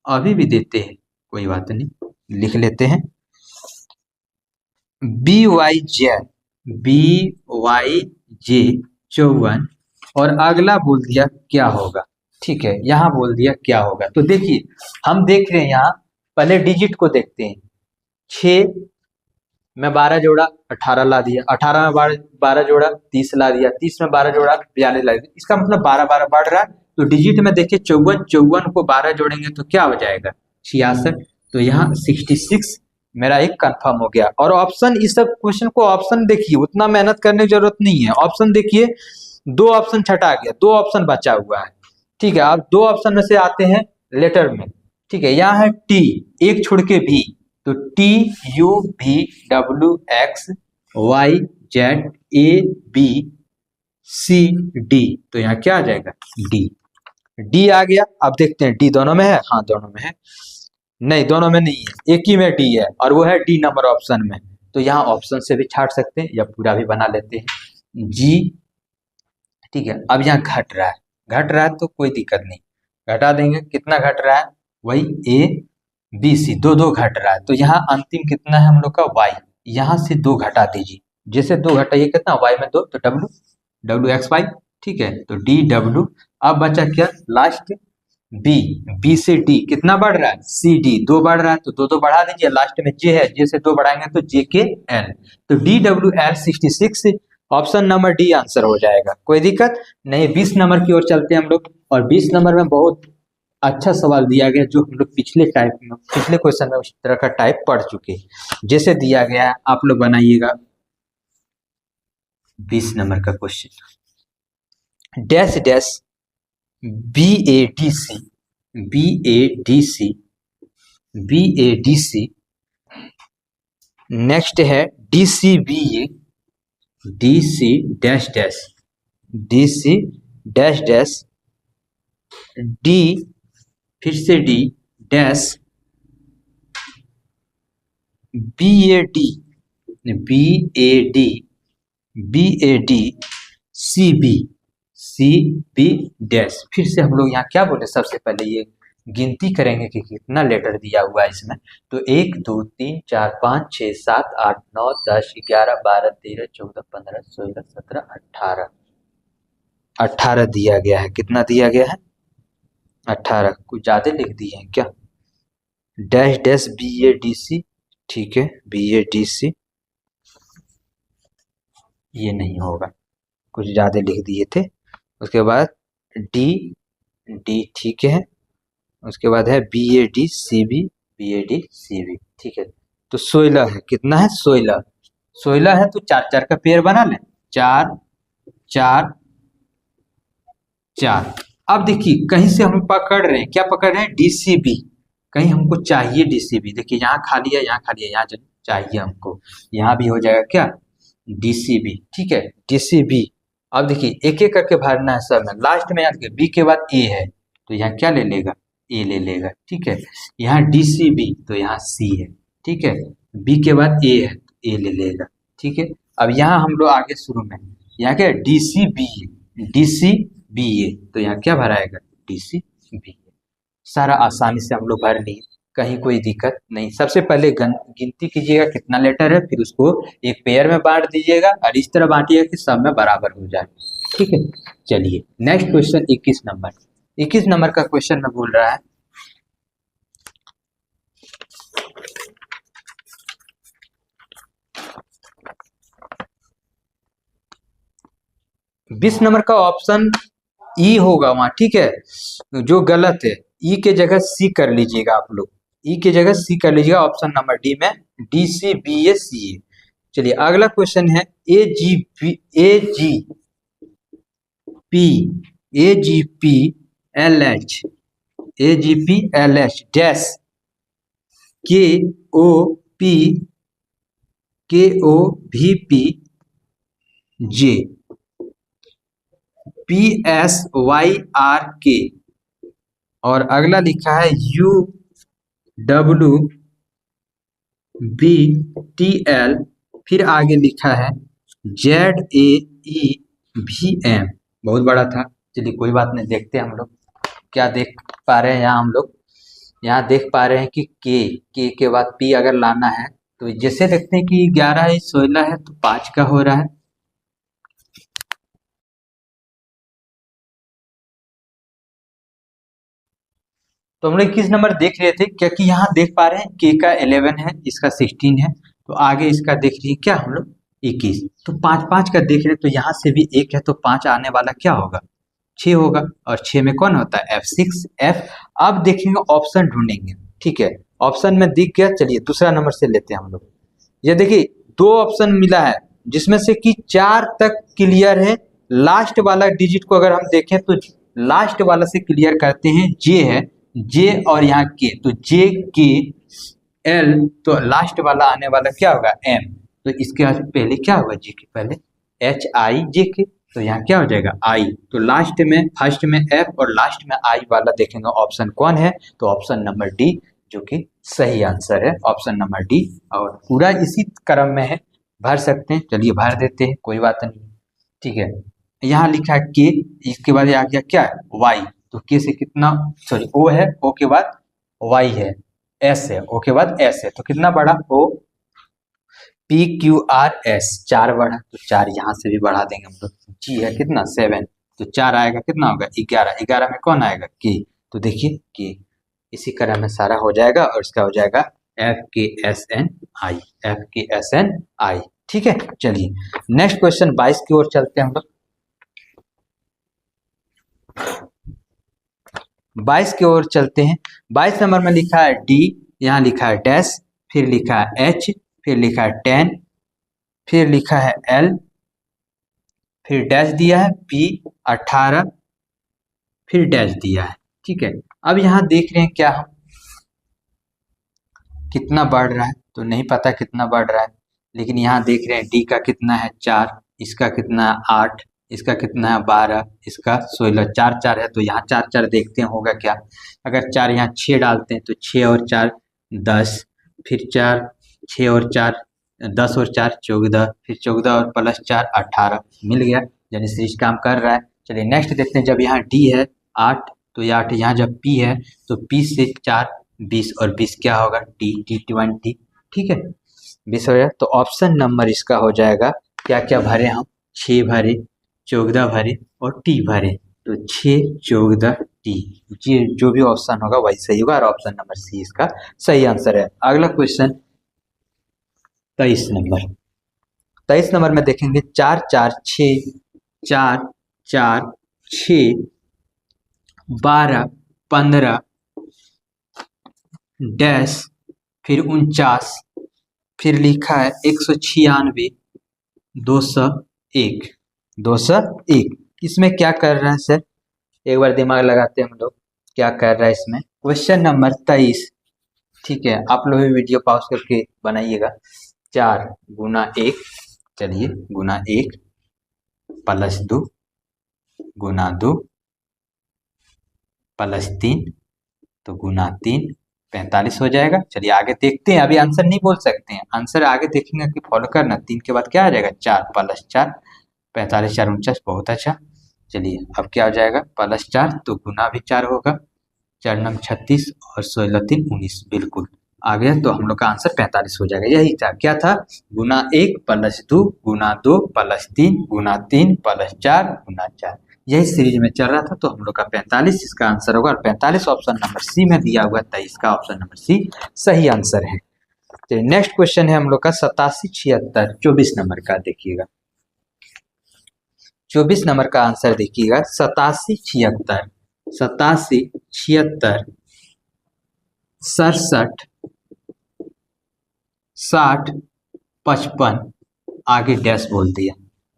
अभी भी देते हैं कोई बात नहीं, लिख लेते हैं BYJ 54, और अगला बोल दिया क्या होगा, ठीक है, यहाँ बोल दिया क्या होगा। तो देखिए हम देख रहे हैं यहाँ पहले डिजिट को देखते हैं, 6 में 12 जोड़ा 18 ला दिया, 18 में 12 जोड़ा 30 ला दिया, 30 में 12 जोड़ा 42 ला दिया, इसका मतलब 12 बढ़ रहा है। तो डिजिट में देखिए 54 को 12 जोड़ेंगे तो क्या हो जाएगा 66, तो यहाँ 66 मेरा एक कंफर्म हो गया। और ऑप्शन, इस सब क्वेश्चन को ऑप्शन देखिए, उतना मेहनत करने की जरूरत नहीं है। ऑप्शन देखिए 2 ऑप्शन छटा गया, 2 ऑप्शन बचा हुआ है, ठीक है। अब 2 ऑप्शन में से आते हैं लेटर में, ठीक है, यहाँ है टी, एक छोड़ के भी, तो TUVWXYZABCD, तो यहाँ क्या आ जाएगा डी आ गया। अब देखते हैं डी दोनों में है, हाँ दोनों में है, नहीं दोनों में नहीं है, एक ही में डी है, और वो है डी नंबर ऑप्शन में, तो यहाँ ऑप्शन से भी छाट सकते हैं या पूरा भी बना लेते हैं जी, ठीक है। अब यहाँ घट रहा है तो कोई दिक्कत नहीं, घटा देंगे, कितना घट रहा है वही A बी सी, दो दो घट रहा है, तो यहाँ अंतिम कितना है हम लोग का वाई, यहाँ से दो घटा दीजिए, जैसे दो घटाइए कितना वाई में दो, तो डब्ल्यू, डब्ल्यू एक्स वाई, ठीक है, तो डी डब्ल्यू। अब बचा क्या लास्ट, बी, बी से डी कितना बढ़ रहा है, सी डी दो बढ़ रहा है, तो दो दो बढ़ा दीजिए, लास्ट में जे है, जे से दो बढ़ाएंगे तो जे के एल, तो D W L 66, option number D answer हो जाएगा। कोई दिक्कत नहीं। 20 नंबर की ओर चलते हैं हम लोग, और 20 नंबर में बहुत अच्छा सवाल दिया गया, जो हम लोग पिछले क्वेश्चन में उस तरह का टाइप पढ़ चुके हैं। जैसे दिया गया है आप लोग बनाइएगा। 20 नंबर का question, dash dash B A D C, B A D C, B A D C, next है D C B A, D C dash dash, D C dash dash, D फिर से D dash, B A D, B A D, B A D, C B, C B dash. फिर से हम लोग यहाँ क्या बोले, सबसे पहले ये गिनती करेंगे कि कितना लेटर दिया हुआ है इसमें, तो 1 2 3 4 5 6 7 8 9 10 11 12 13 14 15 16 17 18, 18 दिया गया है। कितना दिया गया है, 18। कुछ ज्यादा लिख दिए हैं क्या, dash dash B A D C, ठीक है, बी ए डी सी, ये नहीं होगा, कुछ ज्यादा लिख दिए थे। उसके बाद डी, डी ठीक है, उसके बाद है B A D C B, B A D C B, ठीक है, तो 16 है। कितना है, 16, 16 है, तो 4 4 का पेयर बना लें, 4 4 4। अब देखिए कहीं से हम पकड़ रहे हैं, क्या पकड़ रहे हैं, डीसीबी, कहीं हमको चाहिए डीसीबी, देखिए यहाँ खाली है, यहाँ खाली है, यहाँ चाहिए हमको, यहाँ भी हो जाएगा क्या, डीसीबी, ठीक है, डीसीबी। अब देखिए एक एक करके भरना है सब में, लास्ट में यहाँ बी के बाद ए है, तो यहाँ क्या ले लेगा, ए ले लेगा, ठीक है, यहाँ डीसीबी, तो यहाँ सी है, ठीक है, बी के बाद ए है, तो ए ले लेगा, ठीक है। अब यहाँ हम लोग आगे शुरू में, यहाँ क्या डीसीबी, डीसीबीए, तो यहाँ क्या भराएगा, डीसीबीए। सारा आसानी से हम लोग भर लिए, कहीं कोई दिक्कत नहीं। सबसे पहले गिनती कीजिएगा कितना लेटर है, फिर उसको एक पेयर में बांट दीजिएगा, और इस तरह बांटिएगा कि सब में बराबर हो जाए, ठीक है। चलिए नेक्स्ट क्वेश्चन 21 नंबर, 21 नंबर का क्वेश्चन में बोल रहा है, बीस नंबर का ऑप्शन ई होगा वहां, ठीक है, जो गलत है, ई के जगह सी कर लीजिएगा आप लोग, ई के जगह सी कर लीजिएगा, ऑप्शन नंबर डी में D C B A C A. चलिए अगला क्वेश्चन है A G P, A G P, A G P L H, A G P L H dash K O P, K O भी P J, P S Y R K, और अगला लिखा है U W B T L, फिर आगे लिखा है जेड ए ई भी एम, बहुत बड़ा था। चलिए कोई बात नहीं, देखते हैं हम लोग क्या देख पा रहे हैं। यहाँ हम लोग यहाँ देख पा रहे हैं कि के के बाद पी अगर लाना है, तो जैसे देखते हैं कि 11 है, 16 है, तो 5 का हो रहा है, तो हम लोग 21 नंबर देख रहे थे, क्योंकि यहाँ देख पा रहे हैं के का 11 है, इसका 16 है, तो आगे इसका देख रही है क्या हम लोग 21, तो 5 5 का देख रहे हैं, तो यहाँ से भी 1 है, तो 5 आने वाला क्या होगा, 6 होगा, और 6 में कौन होता है F6 F। अब देखेंगे ऑप्शन ढूंढेंगे, ठीक है, ऑप्शन में दिख गया। चलिए दूसरा नंबर से लेते हैं हम लोग, ये देखिए 2 ऑप्शन मिला है, जिसमें से कि 4 तक क्लियर है, लास्ट वाला डिजिट को अगर हम देखें तो लास्ट वाला से क्लियर करते हैं, जे है, जे और यहाँ के, तो जे के एल, तो लास्ट वाला आने वाला क्या होगा एम, तो इसके पहले क्या होगा, जे के पहले एच आई जे के, तो यहाँ क्या हो जाएगा आई, तो लास्ट में फर्स्ट में एफ और लास्ट में आई वाला देखेंगे ऑप्शन कौन है, तो ऑप्शन नंबर डी जो कि सही आंसर है, ऑप्शन नंबर डी। और पूरा इसी क्रम में है, भर सकते हैं, चलिए भर देते हैं, कोई बात नहीं, ठीक है। यहाँ लिखा है के, इसके बाद आ गया क्या वाई, तो के से कितना, सॉरी ओ है, ओ के बाद वाई है, एस है, ओ के बाद एस है, तो कितना बढ़ा O P Q R S, 4 बढ़ा, तो 4 यहाँ से भी बढ़ा देंगे हम लोग। जी है कितना 7, तो 4 आएगा कितना होगा 11, 11 में कौन आएगा के, तो देखिए के इसी क्रम में सारा हो जाएगा और इसका हो जाएगा एफ के एस एन आई, एफ के एस एन आई। ठीक है, चलिए नेक्स्ट क्वेश्चन 22 की ओर चलते हैं हम लोग। 22 की ओर चलते हैं। 22 नंबर में लिखा है डी, यहाँ लिखा है डैश, फिर लिखा है एच, फिर लिखा है 10, फिर लिखा है एल, फिर डैश दिया है पी 18, फिर डैश दिया है। ठीक है, अब यहाँ देख रहे हैं क्या हम कितना बढ़ रहा है, तो नहीं पता कितना बढ़ रहा है, लेकिन यहाँ देख रहे हैं डी का कितना है 4, इसका कितना है 8, इसका कितना है 12, इसका 16, 4 4 है, तो यहाँ 4 4 देखते हैं होगा क्या। अगर 4 यहाँ 6 डालते हैं तो 6 और 4 10, फिर 4 6 और 4 10 और 4 14, फिर 14 और प्लस 4 18, मिल गया, यानी सीरीज काम कर रहा है। चलिए नेक्स्ट देखते हैं, जब यहाँ डी है 8, तो ये 8 यहाँ जब पी है तो पी से 4 20, और 20 क्या होगा टी, टी 20। ठीक है, 20 हो गया, तो ऑप्शन नंबर इसका हो जाएगा क्या क्या भरे हम 6 भरे, 14 भरे और टी भरे, तो 6 14 टी, ये जो भी ऑप्शन होगा वही सही होगा और ऑप्शन नंबर सी इसका सही आंसर है। अगला क्वेश्चन 23 नंबर। 23 नंबर में देखेंगे 4 4 6, 4 4 6 12 15 डैश, फिर 49, फिर लिखा है 196 201, 201। इसमें क्या कर रहा है सर, एक बार दिमाग लगाते हैं हम लोग, क्या कर रहा है इसमें। क्वेश्चन नंबर 23, ठीक है, आप लोग भी वीडियो पॉज करके बनाइएगा। 4 गुना 1, चलिए गुना 1 प्लस 2 गुना 2 प्लस 3, तो गुना 3 45 हो जाएगा। चलिए आगे देखते हैं, अभी आंसर नहीं बोल सकते हैं, आंसर आगे देखेंगे कि फॉलो करना। 3 के बाद क्या आ जाएगा 4 प्लस 4 45 4 49, बहुत अच्छा। चलिए अब क्या हो जाएगा प्लस 4, तो गुना भी 4 होगा, 4 9 36 और 16 3 19, बिल्कुल आ गया, तो हम लोग का आंसर 45 हो जाएगा। यही था, क्या था गुना 1 प्लस 2 गुना 2 प्लस 3 गुना 3 प्लस 4 गुना 4, यही सीरीज में चल रहा था, तो हम लोग का 45 इसका आंसर होगा, और 45 ऑप्शन नंबर सी में दिया हुआ है, 23 का ऑप्शन नंबर सी सही आंसर है। तो नेक्स्ट क्वेश्चन है हम लोग का 87 76, 24 नंबर का देखिएगा। 24 नंबर का आंसर देखिएगा 87 76, 87 76 67 60 55, आगे डैश बोल दिया।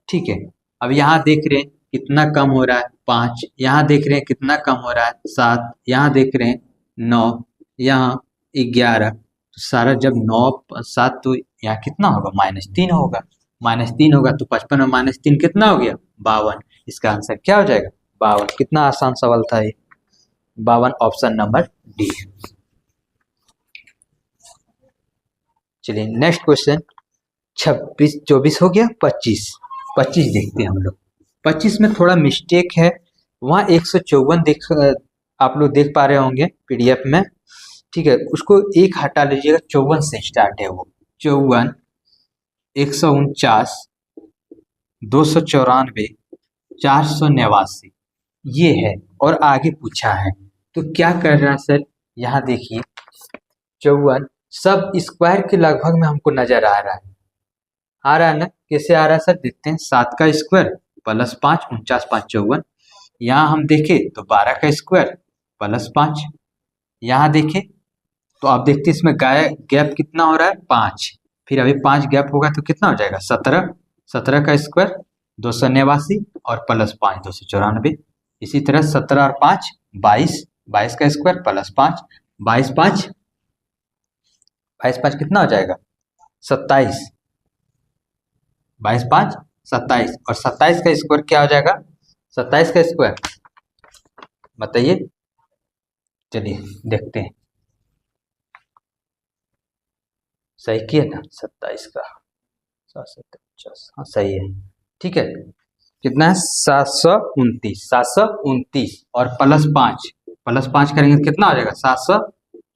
ठीक है, अब यहाँ देख रहे हैं कितना कम हो रहा है 5, यहाँ देख रहे हैं कितना कम हो रहा है 7, यहाँ देख रहे हैं 9, यहाँ 11, तो सारा जब 9 7, तो यहाँ कितना होगा -3 होगा, -3 होगा, तो 55 में -3 कितना हो गया 52, इसका आंसर क्या हो जाएगा 52। कितना आसान सवाल था ये, 52 ऑप्शन नंबर डी। चलिए नेक्स्ट क्वेश्चन 26 24 हो गया, 25 देखते हैं हम लोग। 25 में थोड़ा मिस्टेक है, वहाँ 154 देख आप लोग देख पा रहे होंगे पीडीएफ में। ठीक है, उसको एक हटा लीजिएगा, 54 से स्टार्ट है वो, 54 149 294 489, ये है, और आगे पूछा है, तो क्या कर रहा है सर, यहाँ देखिए 54 सब स्क्वायर के लगभग में हमको नजर आ रहा है ना, कैसे आ रहा है सर, देखते हैं 7 का स्क्वायर प्लस 5 49 5 54, यहाँ हम देखें तो 12 का स्क्वायर प्लस 5, यहाँ देखें तो आप देखते हैं इसमें गैप कितना हो रहा है 5, फिर अभी 5 गैप होगा तो कितना हो जाएगा 17, 17 का स्क्वायर 289 और प्लस 5 294, इसी तरह 17 और 5 22, 22 का स्क्वायर प्लस 5 22 5 कितना हो जाएगा 27, 22 5 27, और 27 का स्क्वायर क्या हो जाएगा 27 का स्क्वायर बताइए, चलिए देखते हैं, सही किया ना 27 का 750, हाँ सही है। ठीक है, कितना है 729 और प्लस 5 करेंगे तो कितना हो जाएगा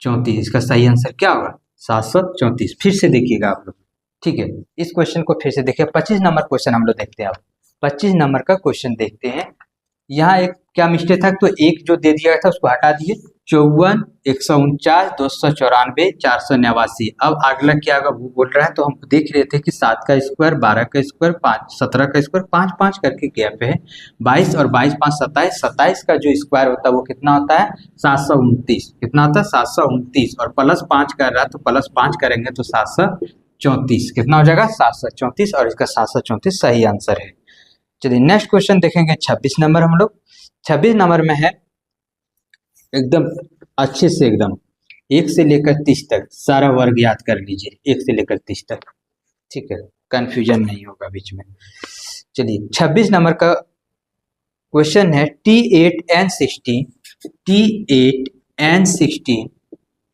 34। इसका सही आंसर क्या होगा? 734। फिर से देखिएगा आप लोग, ठीक है। इस क्वेश्चन को फिर से देखिए। 25 नंबर क्वेश्चन हम लोग देखते हैं। अब 25 नंबर का क्वेश्चन देखते हैं। यहाँ एक क्या मिस्टेक था, तो एक जो दे दिया था उसको हटा दिए। 54, 149, 294, 489। अब अगला क्या होगा वो बोल रहा है। तो हम देख रहे थे कि 7 का स्क्वायर, 12 का स्क्वायर, 5, 17 का स्क्वायर, 5 5 करके गैप है। 22 और 22 5 27। 27 का जो स्क्वायर होता है वो कितना होता है? 729। कितना होता है? 729। और प्लस 5 कर रहा है तो प्लस 5 करेंगे तो 734। कितना हो जाएगा? 734। और इसका 734 सही आंसर है। चलिए नेक्स्ट क्वेश्चन देखेंगे। 26 नंबर हम लोग। 26 नंबर में है एकदम अच्छे से, एकदम 1 से लेकर 30 तक सारा वर्ग याद कर लीजिए। 1 से लेकर 30 तक, ठीक है, कंफ्यूजन नहीं होगा बीच में। चलिए 26 नंबर का क्वेश्चन है। T8N16, T8N16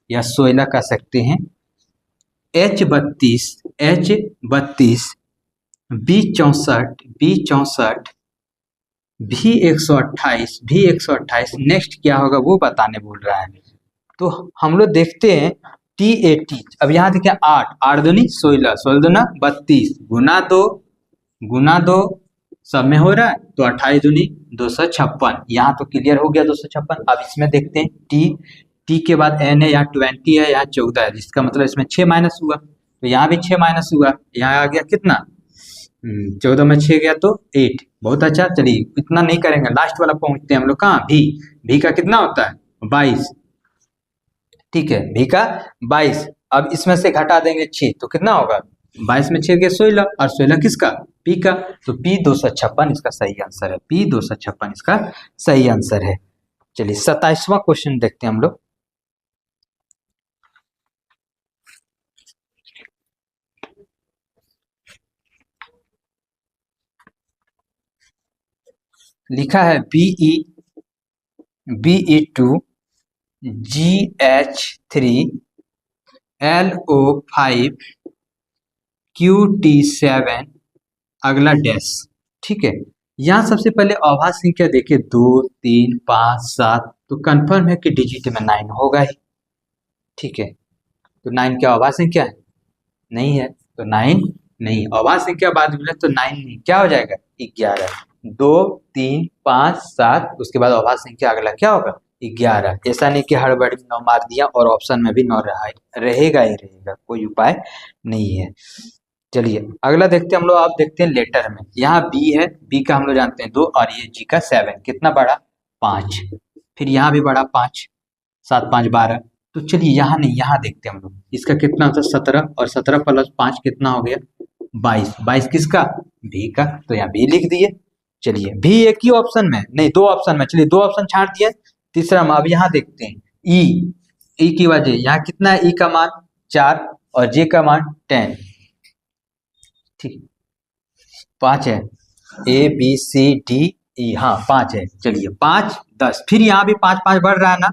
या 16 कह सकते हैं, H32, H32, B64, B64, V128, V128। Next क्या होगा वो बताने बोल रहा है। तो हम लोग देखते हैं T80। अब यहाँ देखिए 8, 8 दूनी 16, 16 दूना 32, गुना दो सब में हो रहा है तो 28 दूनी 256। यहाँ तो क्लियर हो गया 256। अब इसमें देखते हैं टी के बाद एन है, यहाँ 20 है, यहाँ 14 है, जिसका मतलब इसमें 6 माइनस हुआ, तो यहाँ भी 6 माइनस हुआ। यहाँ आ गया कितना? 14 में 6 गया तो 8। बहुत अच्छा। चलिए इतना नहीं करेंगे, लास्ट वाला पहुंचते हैं हम लोग। कहाँ? भी का कितना होता है? 22, ठीक है, भी का 22। अब इसमें से घटा देंगे 6 तो कितना होगा? 22 में 6 गया 16, और 16 किसका? पी का। तो पी 256 इसका सही आंसर है। पी 256 इसका सही आंसर है। चलिए 27वां क्वेश्चन देखते हैं हम लोग। लिखा है BE2, GH3, LO5, QT7, अगला डैश, ठीक है। यहाँ सबसे पहले अभाज्य संख्या देखिए 2, 3, 5, 7, तो कंफर्म है कि डिजिट में 9 होगा ही, ठीक है। तो 9 क्या अभाज्य संख्या है? नहीं है, तो 9 नहीं। अभाज्य संख्या बाद में तो 9 नहीं, क्या हो जाएगा? 11। 2, 3, 5, 7, उसके बाद अभाज्य संख्या अगला क्या होगा? 11। ऐसा नहीं कि हड़बड़ी में 9 मार दिया और ऑप्शन में भी 9 रहेगा ही रहेगा, कोई उपाय नहीं है। चलिए अगला देखते हैं हम लोग। आप देखते हैं लेटर में, यहाँ बी है, बी का हम लोग जानते हैं 2, और ये जी का 7। कितना बढ़ा? 5। फिर यहाँ भी बढ़ा 5, 7 5 12। तो चलिए यहाँ नहीं, यहाँ देखते हैं हम लोग। इसका कितना होता है? 17, और 17 प्लस 5 कितना हो गया? 22। 22 किसका? भी का। तो यहाँ भी लिख दिए। चलिए भी एक ही ऑप्शन में नहीं, 2 ऑप्शन में। चलिए 2 ऑप्शन छाट दिए, तीसरा में। अब यहाँ देखते हैं ई की वजह, यहाँ कितना है? ई का मान 4 और जे का मान 10, ठीक, 5 है। ABCDE, हाँ 5 है। चलिए 5 10, फिर यहाँ भी 5 5 बढ़ रहा है ना।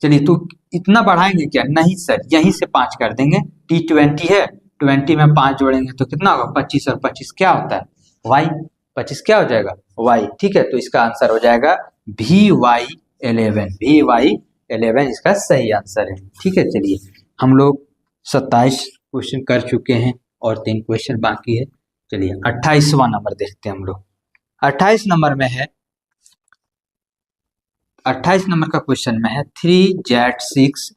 चलिए तो इतना बढ़ाएंगे क्या? नहीं सर, यहीं से 5 कर देंगे। T20 है, 20 में 5 जोड़ेंगे तो कितना होगा? 25, और 25 क्या होता है? Y। 25 क्या हो जाएगा? Y, ठीक है। तो इसका आंसर हो जाएगा VY11। VY11 इसका सही आंसर है, ठीक है। चलिए हम लोग 27 क्वेश्चन कर चुके हैं और 3 क्वेश्चन बाकी है। चलिए 28वां नंबर देखते हैं हम लोग। 28 नंबर में है, 28 नंबर का क्वेश्चन में है 3Z6,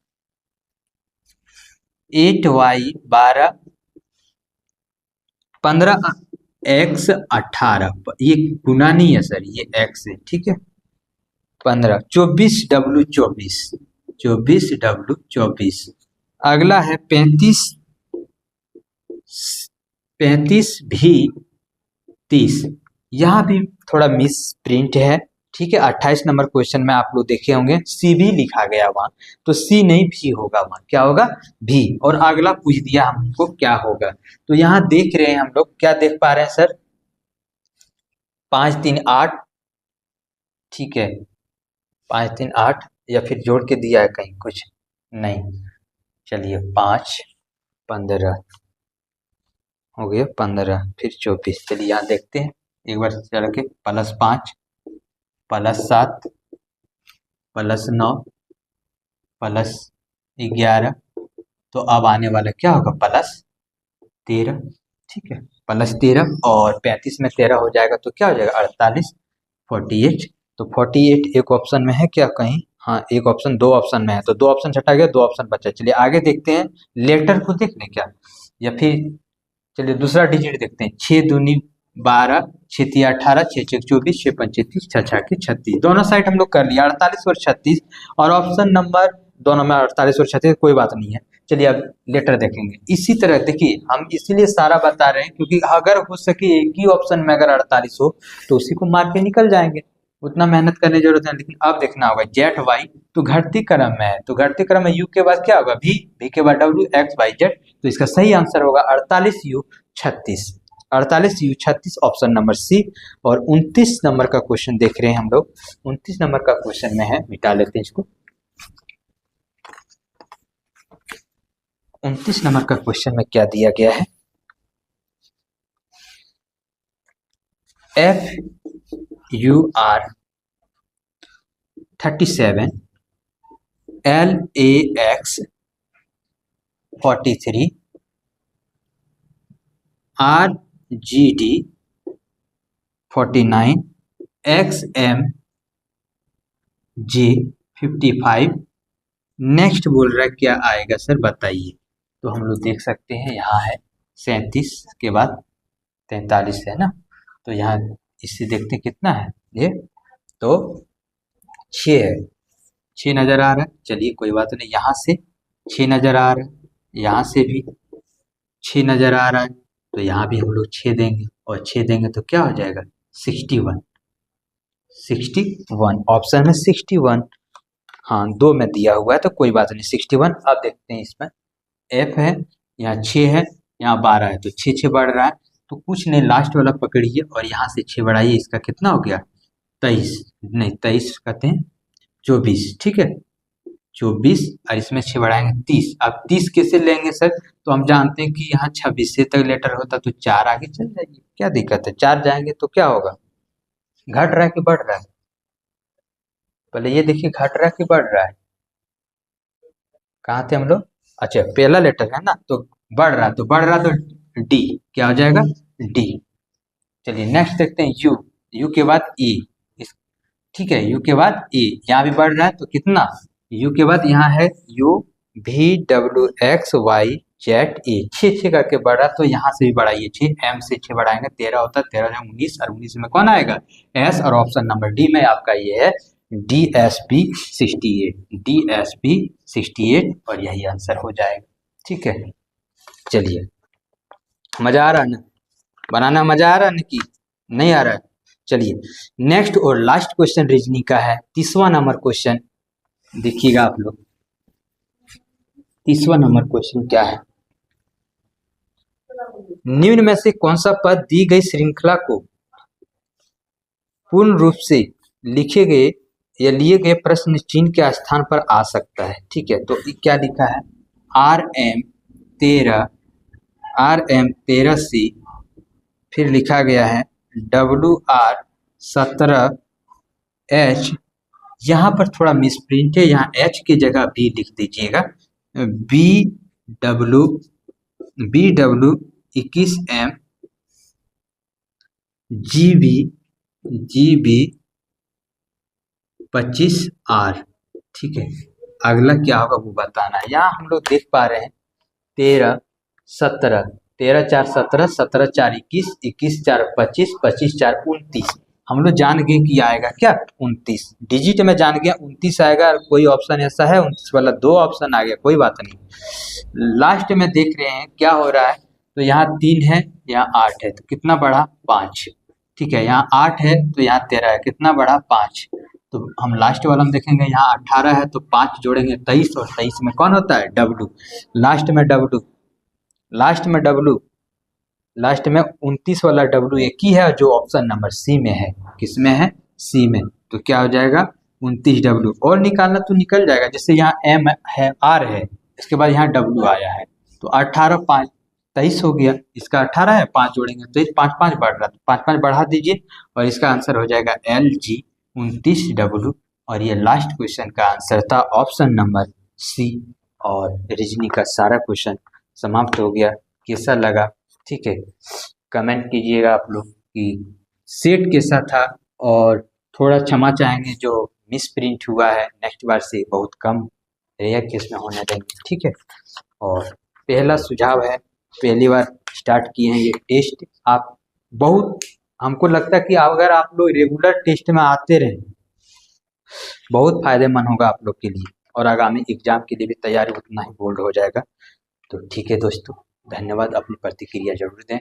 8Y12, 15X 18। ये गुना नहीं है सर, ये X है, ठीक है। 15, 24W24, 24W24। अगला है 35V30। यहाँ भी थोड़ा मिस प्रिंट है, ठीक है। 28 नंबर क्वेश्चन में आप लोग देखे होंगे सी भी लिखा गया वहां, तो सी नहीं भी होगा, वहां क्या होगा? भी। और अगला पूछ दिया हमको क्या होगा। तो यहाँ देख रहे हैं हम लोग, क्या देख पा रहे हैं सर? 5 3 8, ठीक है, 5 3 8, या फिर जोड़ के दिया है कहीं कुछ? नहीं। चलिए 5 15 हो गया, 15 फिर 24। चलिए यहाँ देखते हैं एक बार चल के। +5, +7, +9, 11, तो अब आने वाला क्या होगा +13, ठीक है, +13 और 35 में 13 हो जाएगा तो क्या हो जाएगा 48, 48। तो 48 एक ऑप्शन में है क्या कहीं? हाँ, एक ऑप्शन, दो ऑप्शन में है, तो दो ऑप्शन छटा गया, दो ऑप्शन बचा। चलिए आगे देखते हैं, लेटर को देख लें क्या, या फिर चलिए दूसरा डिजिट देखते हैं। 6 दूनी 12, 6 तिया 18, 6 छक 24, 6 पंचे 30, 6 छक्के 36। दोनों साइड हम लोग कर लिया, 48 और 36, और ऑप्शन नंबर दोनों में 48 और 36, कोई बात नहीं है। चलिए अब लेटर देखेंगे। इसी तरह देखिए, हम इसीलिए सारा बता रहे हैं क्योंकि अगर हो सके एक ही ऑप्शन में अगर 48 हो तो उसी को मार के निकल जाएंगे, उतना मेहनत करने की जरूरत है। लेकिन अब देखना होगा जेड वाई तो घटती क्रम में है, तो घटती क्रम में यू के बाद क्या होगा भी के बाद डब्ल्यू, एक्स वाई जेड, तो इसका सही आंसर होगा 48U36। 48U36 ऑप्शन नंबर सी। और 29 नंबर का क्वेश्चन देख रहे हैं हम लोग। 29 नंबर का क्वेश्चन में है, मिटा लेते हैं इसको। 29 नंबर का क्वेश्चन में क्या दिया गया है, FUR37 LAX 43 RGD 49 XMG 55। Next बोल रहा है क्या आएगा सर बताइए। तो हम लोग देख सकते हैं यहाँ है 37 के बाद 43 है ना, तो यहाँ इससे देखते हैं कितना है ये, तो 6 है, 6 नजर आ रहा है। चलिए कोई बात नहीं, यहाँ से 6 नजर आ रहा है, यहाँ से भी 6 नजर आ रहा है, तो यहाँ भी हम लोग 6 देंगे, और 6 देंगे तो क्या हो जाएगा 61, 61 ऑप्शन में 61। हाँ, 2 में दिया हुआ है तो कोई बात नहीं, 61। अब देखते हैं इसमें एफ है, यहाँ 6 है, यहाँ 12 है, तो 6 6 बढ़ रहा है, तो कुछ नहीं, लास्ट वाला पकड़िए और यहाँ से 6 बढ़ाइए, इसका कितना हो गया 23, नहीं 23 कहते हैं 24, ठीक है 24, और इसमें 6 बढ़ाएंगे 30। अब 30 कैसे लेंगे सर, तो हम जानते हैं कि यहाँ 26 से तक लेटर होता तो 4 आगे चल जाइए, क्या दिक्कत है, 4 जाएंगे तो क्या होगा, घट रहा है कि बढ़ रहा है, पहले ये देखिए घट रहा है कि बढ़ रहा है। कहाँ थे हम लोग, अच्छा पहला लेटर है ना, तो बढ़ रहा, तो बढ़ रहा तो डी, क्या हो जाएगा डी। चलिए नेक्स्ट देखते हैं यू, यू के बाद ई, इस ठीक है, यू के बाद ई, यहाँ भी बढ़ रहा है तो कितना, यू के बाद यहाँ है यू VWXYZ, 6 करके बढ़ा, तो यहाँ से भी बढ़ाइए 6, एम से 6 बढ़ाएंगे 13 होता है, 13 में 19, और 19 में कौन आएगा एस, और ऑप्शन नंबर डी में आपका ये है DSP68, और यही आंसर हो जाएगा, ठीक है। चलिए मजा आ रहा है ना, बनाना मजा आ रहा है ना कि नहीं आ रहा है। चलिए नेक्स्ट और लास्ट क्वेश्चन रीजनिंग का है, 30वां नंबर क्वेश्चन देखिएगा आप लोग। 30वां नंबर क्वेश्चन क्या है, निम्न में से कौन सा पद दी गई श्रृंखला को पूर्ण रूप से लिखे गए या लिए गए प्रश्न चिन्ह के स्थान पर आ सकता है, ठीक है। तो क्या लिखा है RM13C, फिर लिखा गया है WR17H, यहाँ पर थोड़ा मिसप्रिंट है, यहाँ H की जगह B लिख दीजिएगा, BW 21M, GB 25R, ठीक है। अगला क्या होगा वो बताना है। यहाँ हम लोग देख पा रहे हैं 13 17, 13 4 17, 17 4 21, 21 4 25, 25 4 29, हम लोग जान गए कि आएगा क्या 29, डिजिट में जान गया 29 आएगा। कोई ऑप्शन ऐसा है 29 वाला, 2 ऑप्शन आ गया, कोई बात नहीं। लास्ट में देख रहे हैं क्या हो रहा है, तो यहाँ 3 है, यहाँ 8 है, तो कितना बढ़ा 5, ठीक है, यहाँ 8 है तो यहाँ 13 है, कितना बढ़ा 5। तो हम लास्ट वाला में देखेंगे, यहाँ 18 है तो 5 जोड़ेंगे 23, और 23 में कौन होता है W, लास्ट में W, लास्ट में 29 वाला W एक ही है जो ऑप्शन नंबर सी में है, किसमें है सी में, तो क्या हो जाएगा 29W, और निकालना तो निकल जाएगा, जैसे यहाँ M है R है, इसके बाद यहाँ W आया है, तो 18 5 23 हो गया, इसका 18 है 5 जोड़ेंगे तो 5 5 बढ़ रहा, तो 5 5 बढ़ा दीजिए, और इसका आंसर हो जाएगा LG 29W, और ये लास्ट क्वेश्चन का आंसर था ऑप्शन नंबर सी, और रीजनिंग का सारा क्वेश्चन समाप्त हो गया। कैसा लगा, ठीक है, कमेंट कीजिएगा आप लोग कि सेट कैसा था, और थोड़ा क्षमा चाहेंगे जो मिस प्रिंट हुआ है, नेक्स्ट बार से बहुत कम रेयर केस में होने देंगे, ठीक है। और पहला सुझाव है, पहली बार स्टार्ट किए हैं ये टेस्ट, आप बहुत, हमको लगता है कि अगर आप लोग रेगुलर टेस्ट में आते रहे, बहुत फायदेमंद होगा आप लोग के लिए, और आगामी एग्जाम के लिए भी तैयारी उतना ही बोल्ड हो जाएगा। तो ठीक है दोस्तों, धन्यवाद, अपनी प्रतिक्रिया जरूर दें।